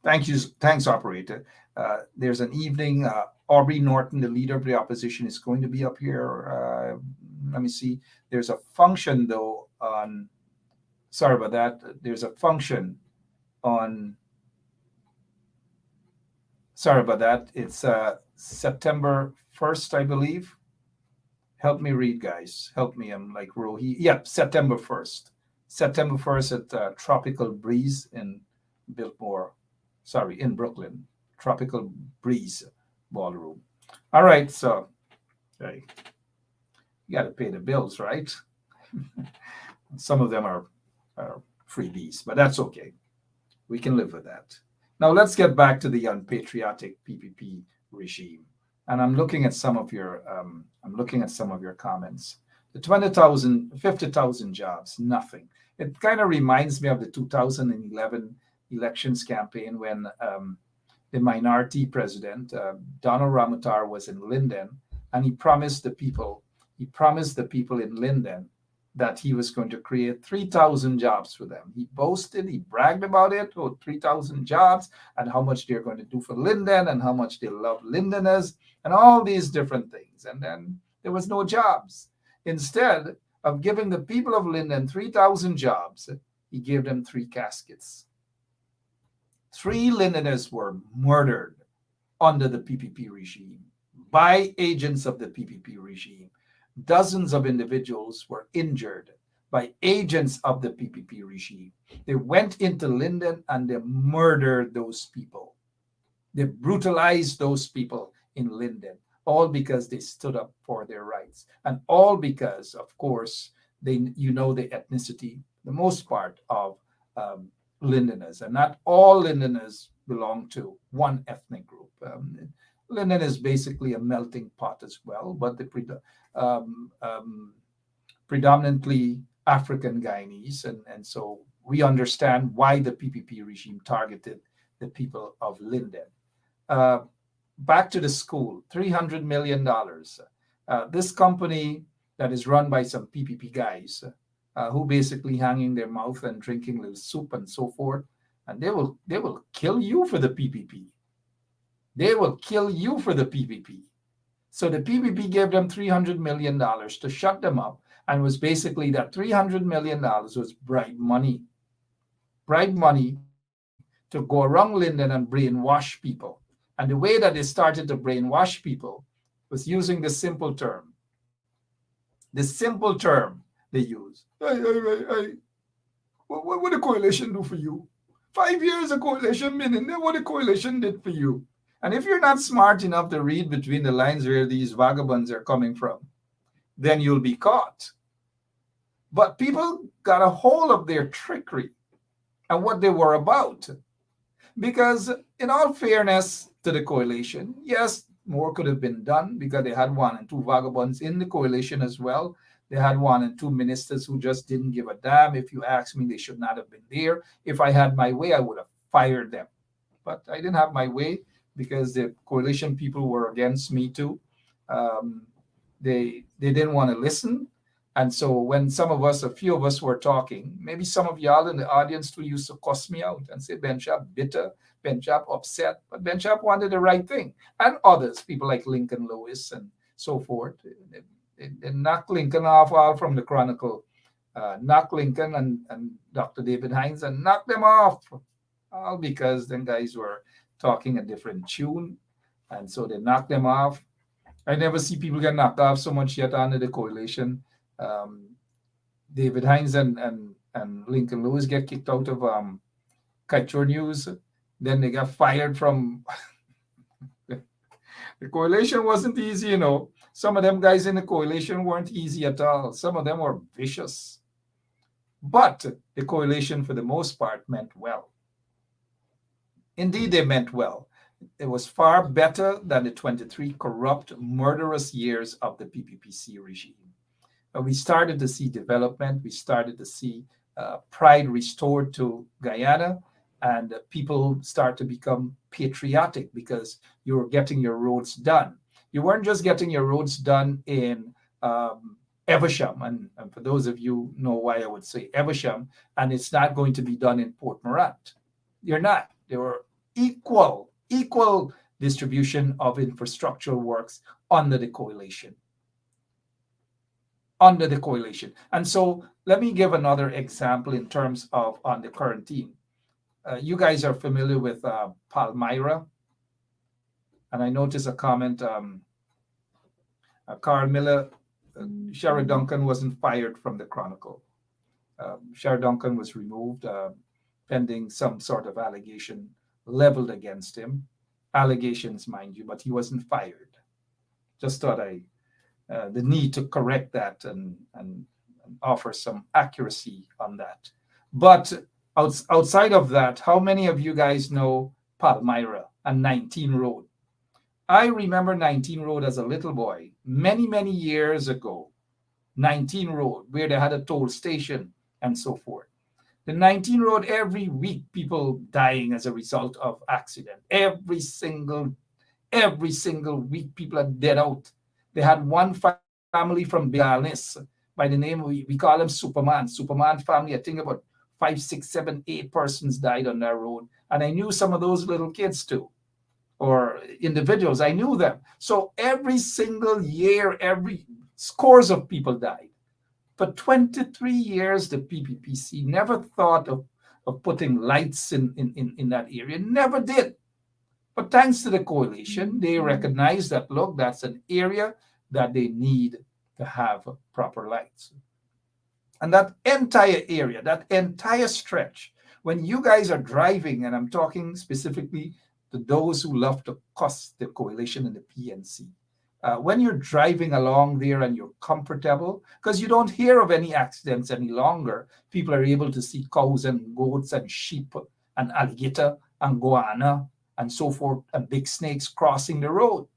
Thanks, operator. There's an evening. Aubrey Norton, the leader of the opposition, is going to be up here. Let me see. There's a function though on. Sorry about that. There's a function on. Sorry about that. It's September 1st, I believe. Help me read, guys. Help me. I'm like Rohi. Yeah, September 1st. September 1st at Tropical Breeze in Brooklyn. Tropical Breeze Ballroom. All right, so hey, you got to pay the bills, right? Some of them are freebies, but that's okay. We can live with that. Now let's get back to the unpatriotic PPP regime. And I'm looking at some of your comments. The 50,000 jobs, nothing. It kind of reminds me of the 2011 elections campaign when the minority president, Donald Ramotar, was in Linden, and he promised the people in Linden that he was going to create 3,000 jobs for them. He boasted, he bragged about it, 3,000 jobs, and how much they're going to do for Linden, and how much they love Lindeners, and all these different things. And then there was no jobs. Instead of giving the people of Linden 3,000 jobs, he gave them 3 caskets. 3 Lindeners were murdered under the PPP regime by agents of the PPP regime. Dozens of individuals were injured by agents of the PPP regime. They went into Linden and they murdered those people. They brutalized those people in Linden, all because they stood up for their rights, and all because, of course, the ethnicity, the most part of Lindeners, and not all Lindeners belong to one ethnic group. Linden is basically a melting pot as well, but the predominantly African Guyanese, and so we understand why the PPP regime targeted the people of Linden. Back to the school, $300 million. This company that is run by some PPP guys who basically hanging their mouth and drinking little soup and so forth, and they will kill you for the PPP. They will kill you for the PPP. So the PPP gave them $300 million to shut them up, and was basically that $300 million was bribe money to go around Linden and brainwash people. And the way that they started to brainwash people was using the simple term. The simple term they use. What the coalition do for you? 5 years of coalition been in there, what the coalition did for you? And if you're not smart enough to read between the lines where these vagabonds are coming from, then you'll be caught. But people got a hold of their trickery and what they were about. Because in all fairness to the coalition, yes, more could have been done because they had 1 and 2 vagabonds in the coalition as well. They had 1 and 2 ministers who just didn't give a damn. If you ask me, they should not have been there. If I had my way, I would have fired them. But I didn't have my way because the coalition people were against me too. They didn't want to listen. And so when a few of us were talking, maybe some of y'all in the audience too used to cuss me out and say, Ben Sharp bitter, Ben Sharp upset, but Ben Sharp wanted the right thing. And others, people like Lincoln Lewis and so forth, they knocked Lincoln off all from the Chronicle, knocked Lincoln and Dr. David Hines and knocked them off, all because them guys were talking a different tune. And so they knocked them off. I never see people get knocked off so much yet under the coalition. David Hines and Lincoln Lewis get kicked out of Culture News. Then they got fired from the coalition. Wasn't easy, Some of them guys in the coalition weren't easy at all. Some of them were vicious. But the coalition, for the most part, meant well. Indeed, they meant well. It was far better than the 23 corrupt, murderous years of the PPPC regime. We started to see development. We started to see pride restored to Guyana, and people start to become patriotic because you were getting your roads done. You weren't just getting your roads done in Evesham, and for those of you know why I would say Evesham, and it's not going to be done in Port Morant. You're not. There were equal distribution of infrastructural works under the coalition. And so let me give another example in terms of on the current team. You guys are familiar with Palmyra. And I noticed a comment, Carl Miller, Shara Duncan wasn't fired from the Chronicle. Shara Duncan was removed pending some sort of allegation leveled against him. Allegations, mind you, but he wasn't fired. Just thought the need to correct that and offer some accuracy on that. But outside of that, how many of you guys know Palmyra and 19 Road? I remember 19 Road as a little boy, many years ago. 19 Road, where they had a toll station and so forth. The 19 Road, every week, people dying as a result of accident. Every single week, people are dead out. They had one family from Guyana by the name, we call him Superman. Superman family, I think about 5, 6, 7, 8 persons died on that road. And I knew some of those little kids too, or individuals. I knew them. So every single year, every scores of people died. For 23 years, the PPPC never thought of putting lights in that area, never did. But thanks to the coalition, they recognize that, look, that's an area that they need to have proper lights. And that entire area, that entire stretch, when you guys are driving, and I'm talking specifically to those who love to cuss the coalition and the PNC, when you're driving along there and you're comfortable, because you don't hear of any accidents any longer, people are able to see cows and goats and sheep and alligator and Guyana and so forth, and big snakes crossing the road.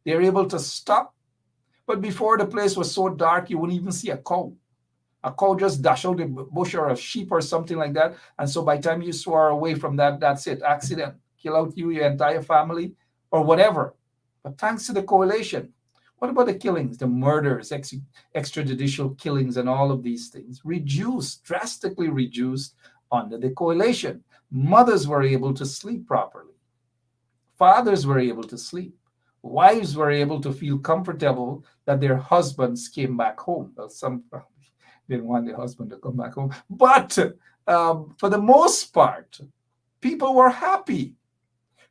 They're able to stop. But before, the place was so dark, you wouldn't even see a cow. A cow just dash out the bush, or a sheep or something like that. And so by the time you swear away from that, that's it. Accident. Kill out you, your entire family, or whatever. But thanks to the coalition, what about the killings, the murders, extrajudicial killings, and all of these things? Reduced, drastically reduced under the coalition. Mothers were able to sleep properly. Fathers were able to sleep. Wives were able to feel comfortable that their husbands came back home. Well, some didn't want their husband to come back home. But for the most part, people were happy.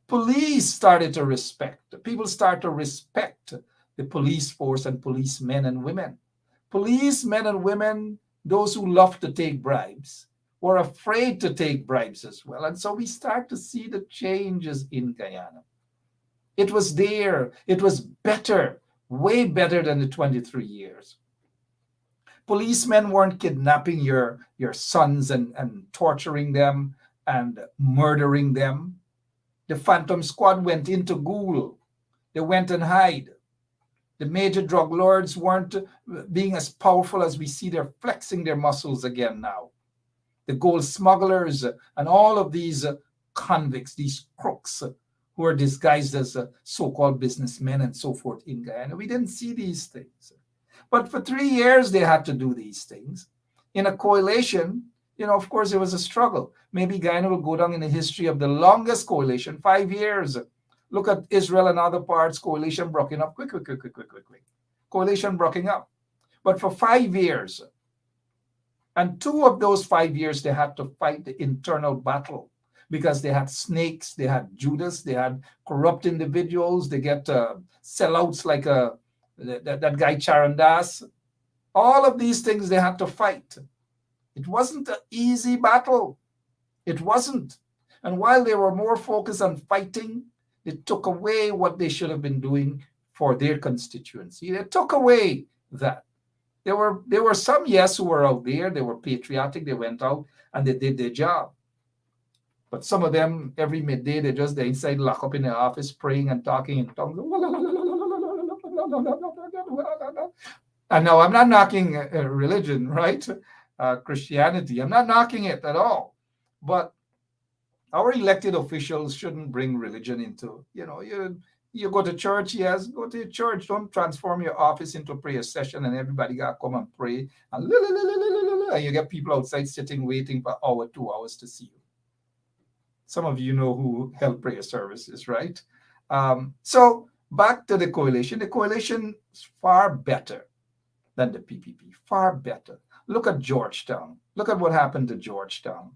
Police started to respect. People start to respect the police force and policemen and women. Policemen and women, those who love to take bribes, were afraid to take bribes as well. And so we start to see the changes in Guyana. It was there. It was better, way better than the 23 years. Policemen weren't kidnapping your sons and torturing them and murdering them. The Phantom Squad went into Ghoul. They went and hide. The major drug lords weren't being as powerful as we see. They're flexing their muscles again now. The gold smugglers and all of these convicts, these crooks who are disguised as so-called businessmen and so forth in Guyana. We didn't see these things. But for 3 years, they had to do these things. In a coalition, of course, there was a struggle. Maybe Guyana will go down in the history of the longest coalition, 5 years. Look at Israel and other parts, coalition broken up, quick. Coalition broken up. But for 5 years, and 2 of those 5 years, they had to fight the internal battle because they had snakes, they had Judas, they had corrupt individuals, they get sellouts like that guy Charandas. All of these things they had to fight. It wasn't an easy battle. It wasn't. And while they were more focused on fighting, they took away what they should have been doing for their constituency. They took away that. There were some, yes, who were out there. They were patriotic. They went out and they did their job. But some of them, every midday, they're inside, locked up in their office, praying and talking in tongues. And now I'm not knocking religion, right? Christianity. I'm not knocking it at all. But our elected officials shouldn't bring religion into, you go to church, yes, go to your church. Don't transform your office into a prayer session and everybody got to come and pray. And you get people outside sitting, waiting for an hour, 2 hours to see you. Some of you know who held prayer services, right? So back to the coalition. The coalition is far better than the PPP, far better. Look at Georgetown. Look at what happened to Georgetown.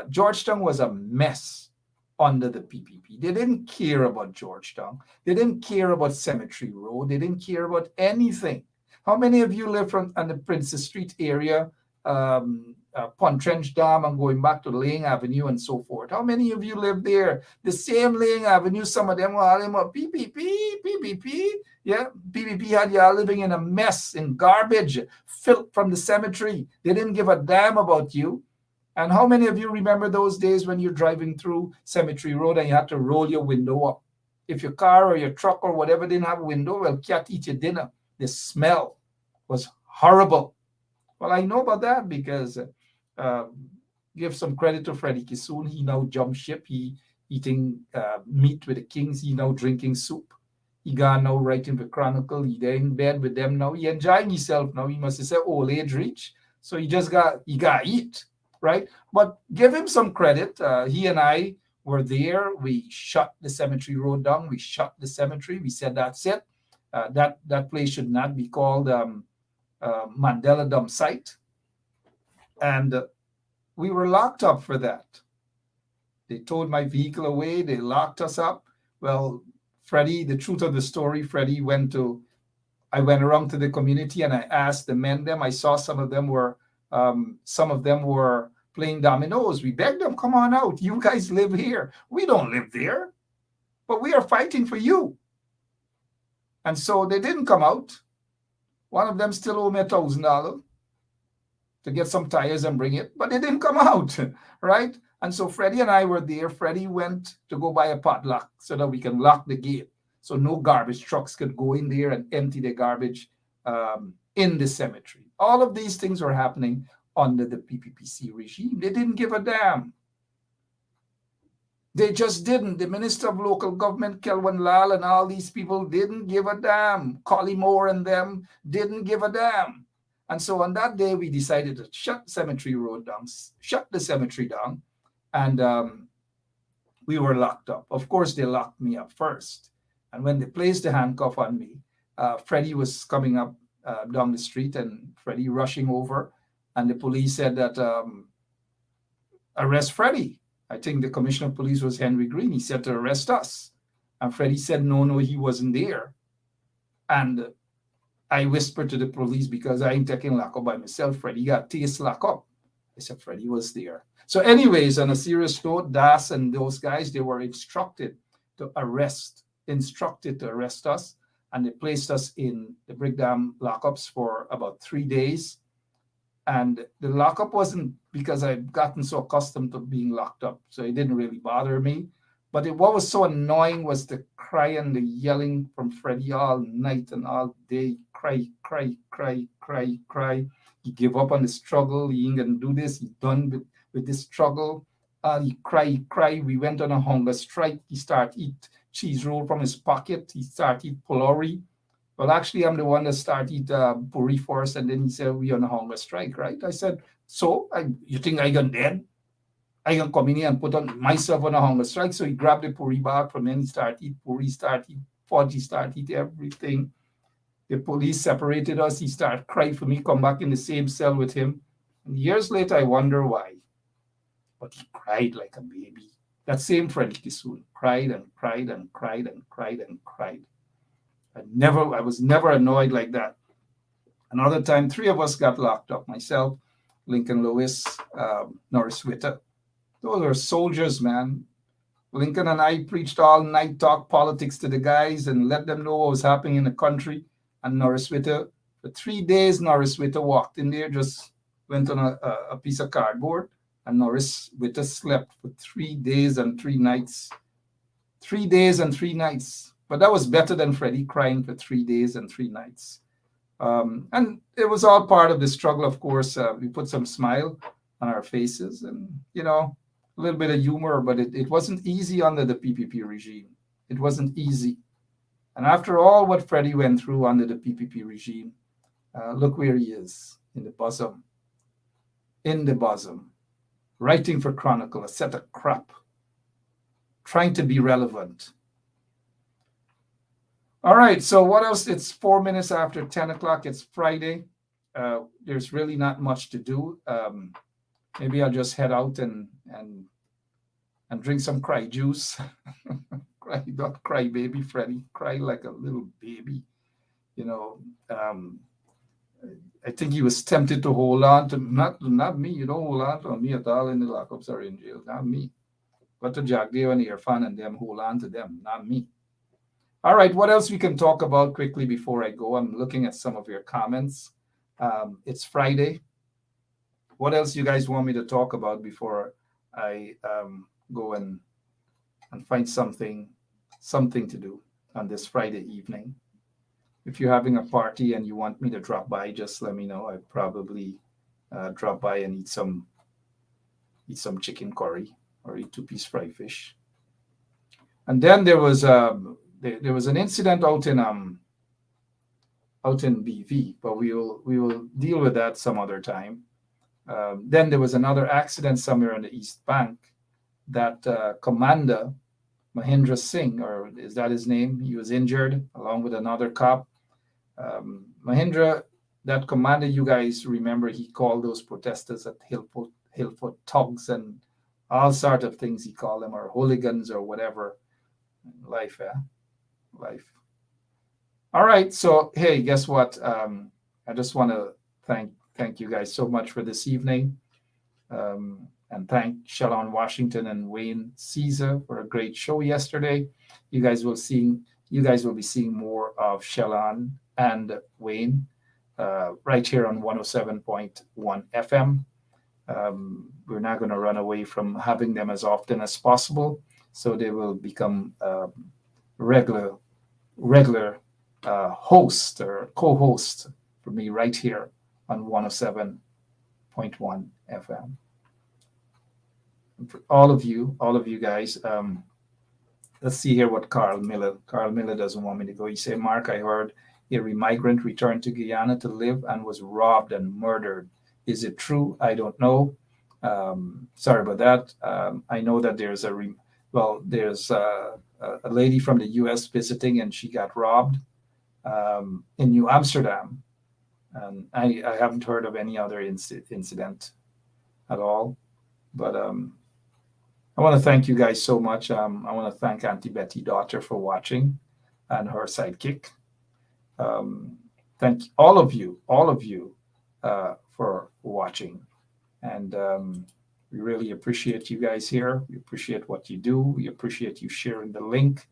Georgetown was a mess under the PPP. They didn't care about Georgetown. They didn't care about Cemetery Road. They didn't care about anything. How many of you live on the Princess Street area, Pontrench Dam, and going back to Laying Avenue and so forth? How many of you live there? The same Laying Avenue, some of them were PPP. Yeah, PPP had y'all living in a mess, in garbage, filth from the cemetery. They didn't give a damn about you. And how many of you remember those days when you're driving through Cemetery Road and you had to roll your window up? If your car or your truck or whatever didn't have a window, well, can't eat your dinner. The smell was horrible. Well, I know about that because give some credit to Freddie Kisoon. He now jumped ship. He eating meat with the kings. He now drinking soup. He gone now writing for Chronicle. He there in bed with them now. He enjoying himself now. He must have said old age reach. So he got eat, right? But give him some credit. He and I were there. We shut the cemetery road down. We shut the cemetery. We said that's it. That place should not be called Mandela Dump Site. And we were locked up for that. They towed my vehicle away. They locked us up. Well, Freddie, the truth of the story, Freddie I went around to the community and I asked the men them. I saw some of them were playing dominoes. We begged them, come on out. You guys live here. We don't live there, but we are fighting for you. And so they didn't come out. One of them still owed me $1,000 to get some tires and bring it, but they didn't come out, right? And so Freddie and I were there. Freddie went to go buy a padlock so that we can lock the gate so no garbage trucks could go in there and empty the garbage in the cemetery. All of these things were happening under the PPPC regime. They didn't give a damn. They just didn't. The Minister of Local Government, Kelvin Lal, and all these people didn't give a damn. Collymore and them didn't give a damn. And so on that day, we decided to shut Cemetery Road down, shut the cemetery down, and we were locked up. Of course, they locked me up first. And when they placed the handcuff on me, Freddie was coming up down the street, and Freddie rushing over, and the police said that arrest Freddie. I think the commissioner of police was Henry Green. He said to arrest us. And Freddie said, no, he wasn't there. And I whispered to the police, because I ain't taking lock up by myself. Freddie got taste lock up. I said, Freddie was there. So anyways, on a serious note, Das and those guys, they were instructed to arrest us. And they placed us in the Brigham lockups for about 3 days. And the lockup wasn't because I'd gotten so accustomed to being locked up, so it didn't really bother me. But what was so annoying was the cry and the yelling from Freddie all night and all day. Cry. He gave up on the struggle. He ain't gonna do this. He's done with this struggle. He cry. We went on a hunger strike. He started eat cheese roll from his pocket. He started eat pulori. Well, actually, I'm the one that started puri first, and then he said, we on a hunger strike, right? I said, so you think I got dead? I can come in here and put on myself on a hunger strike. So he grabbed the puri bag from him. He started eat puri, started eat fudge, started eat everything. The police separated us. He started crying for me, come back in the same cell with him. And years later, I wonder why. But he cried like a baby. That same Freddie Kisoon cried and cried and cried and cried and cried. I was never annoyed like that. Another time, 3 of us got locked up. Myself, Lincoln Lewis, Norris Witter. Those were soldiers, man. Lincoln and I preached all night, talk politics to the guys and let them know what was happening in the country. And Norris Witter, for 3 days, Norris Witter walked in there, just went on a piece of cardboard. And Norris Witter slept for 3 days and 3 nights. 3 days and 3 nights. But that was better than Freddie crying for 3 days and 3 nights. And it was all part of the struggle, of course. We put some smile on our faces and, a little bit of humor, but it wasn't easy under the PPP regime. It wasn't easy. And after all what Freddie went through under the PPP regime, look where he is, in the bosom, writing for Chronicle, a set of crap, trying to be relevant. All right, so what else? It's 4 minutes after 10 o'clock. It's Friday. There's really not much to do. Maybe I'll just head out and drink some cry juice. Don't cry, baby Freddie. Cry like a little baby. I think he was tempted to hold on to, not me. You don't hold on to me at all in the lockups or in jail. Not me. But to Jack Dale and Irfan and them, hold on to them. Not me. All right, what else we can talk about quickly before I go? I'm looking at some of your comments. It's Friday. What else you guys want me to talk about before I go and find something to do on this Friday evening? If you're having a party and you want me to drop by, just let me know. I'd probably drop by and eat some chicken curry or eat 2-piece fried fish. And then there was there was an incident out in BV, but we will deal with that some other time. Then there was another accident somewhere on the East Bank that Commander Mahindra Singh, or is that his name? He was injured along with another cop. Mahindra, that commander, you guys remember, he called those protesters at Hillfoot thugs and all sort of things he called them, or hooligans or whatever. Life, eh? Life. All right. So, hey, guess what? I just want to thank you guys so much for this evening. And thank Shalon Washington and Wayne Caesar for a great show yesterday. You guys will be seeing more of Shalon and Wayne right here on 107.1 FM. We're not going to run away from having them as often as possible, so they will become regular host or co-host for me right here on 107.1 FM. And for all of you guys, let's see here what Carl Miller doesn't want me to go. He said, Mark, I heard a migrant returned to Guyana to live and was robbed and murdered. Is it true? I don't know. Sorry about that. I know that there's a lady from the U.S. visiting, and she got robbed in New Amsterdam. And I haven't heard of any other incident at all. But I want to thank you guys so much. I want to thank Auntie Betty Daughter for watching and her sidekick. Thank all of you for watching. And we really appreciate you guys here. We appreciate what you do. We appreciate you sharing the link.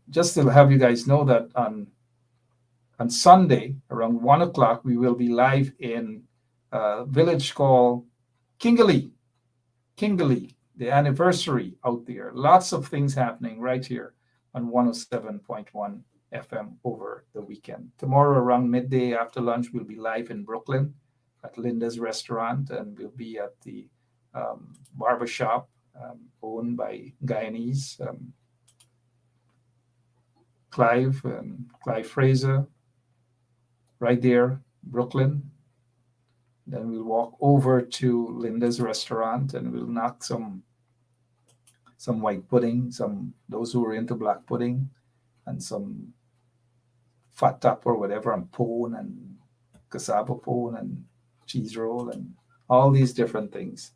Just to have you guys know that on Sunday around 1 o'clock, we will be live in a village called Kingley, the anniversary out there. Lots of things happening right here on 107.1 FM over the weekend. Tomorrow around midday after lunch, we'll be live in Brooklyn at Linda's Restaurant, and we'll be at the barbershop owned by Guyanese, Clive Fraser, right there, Brooklyn. Then we'll walk over to Linda's Restaurant and we'll knock some white pudding, those who are into black pudding, and some fat tap or whatever, and pone and cassava pone and cheese roll and all these different things.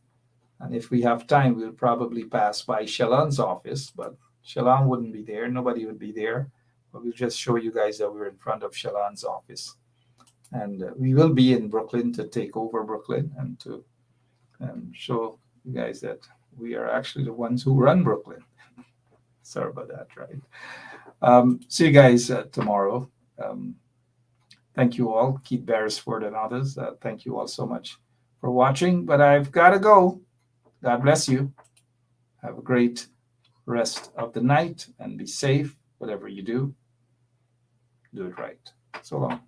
And if we have time, we'll probably pass by Shalon's office, but Shalon wouldn't be there. Nobody would be there. But we'll just show you guys that we're in front of Shalon's office. And we will be in Brooklyn to take over Brooklyn and to show you guys that we are actually the ones who run Brooklyn. Sorry about that, right? See you guys tomorrow. Thank you all. Keith Beresford and others. Thank you all so much for watching. But I've got to go. God bless you. Have a great rest of the night and be safe. Whatever you do, do it right. So long.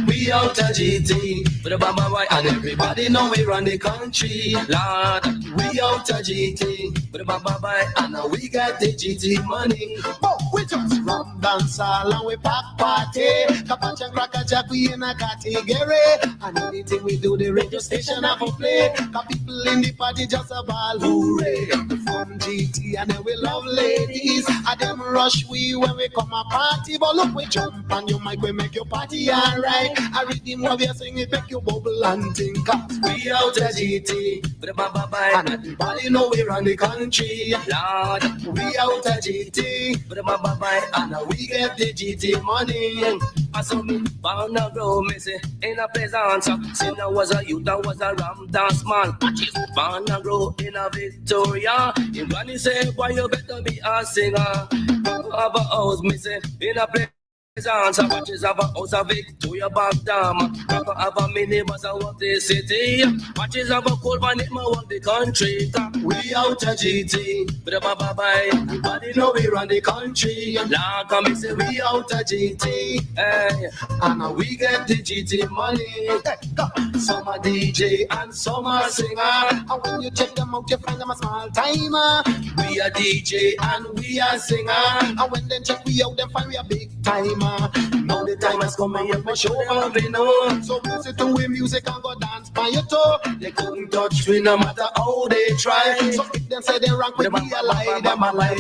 We out of GT with a bamba boy, and everybody know we run the country. Lord, we out of GT with a bamba boy, and now we got the GT money. Oh, we just rum dance all and we pack party. Kapancha cracker jack we in a category. And anything we do, the radio station have a play. Cause people in the party just a ball hooray. From GT and then we love ladies. And them rush we when we come a party. But look, we jump on your mic, we make your party alright. I read them what we are singing, make you bubble and think. Cause we out of GT with a bamba boy, and everybody know we run the country. Lord, we out of GT with a bamba boy, and now we get the GT money. I saw me bound to grow, me say, in a pleasant. Since I was a youth, I was a ram dance man. Bound to grow in a Victoria. In Granny say, boy, you better be a singer. Have a house, me say, in a place. Answer watches of a house of Victoria back dam. Never have a minibus I walk the city. Watches of a cold one it walk the country. We out of GT, but bye bye. Everybody know we run the country. Now come and say we out of GT, hey. And we get the GT money. Some are DJ and some are singer. And when you check them out, you find them a small timer. We are DJ and we are singer. And when they check we out, them find we a big timer. Now the time has come and you must show them they know. So listen to we music and go dance by your toe. They couldn't touch me no matter how they try. So if them say they rank with me, I lie, them a lie.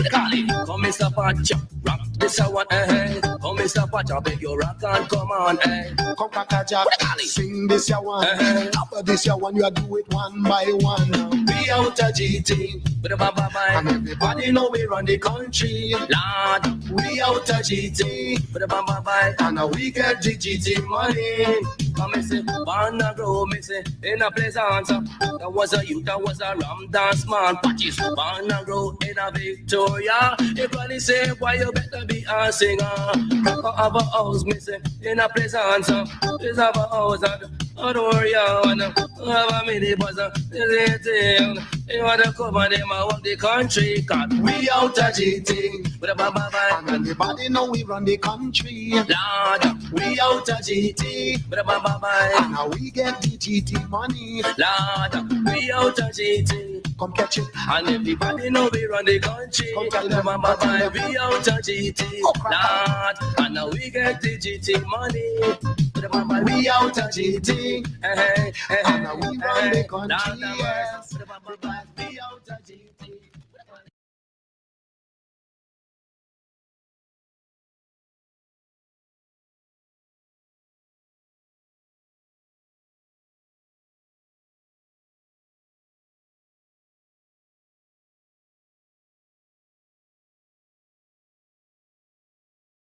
Come Mr. Pacha, rock this I want, Come Mr. Pacha, beg your rock and come on, Come Kaka Jack, sing this ya one. After this ya one, you do it one by one. We out of GT, but And everybody know we run the country. Lord, we out of GT, but and we get the GT money. Come and say, Banna grow, me say, in a place answer. That was a youth, that was a ram dance man. Patches, Banna grow in a Victoria. Everybody say, why you better be a singer? Papa have a house, me say, in a place answer. This have a house at Adoria, and have a minibus, you want to cover them, I want the country. Cause we out of GT, but and everybody know we run the country. Lord, we out of GT, but and now we get the GT money. Lord, we out of GT. Come catch it. And everybody know we run the country. Come tell them, we out of GT. Lord, and now we get the GT money. We out of GT. And now we run the country. Yes. We out of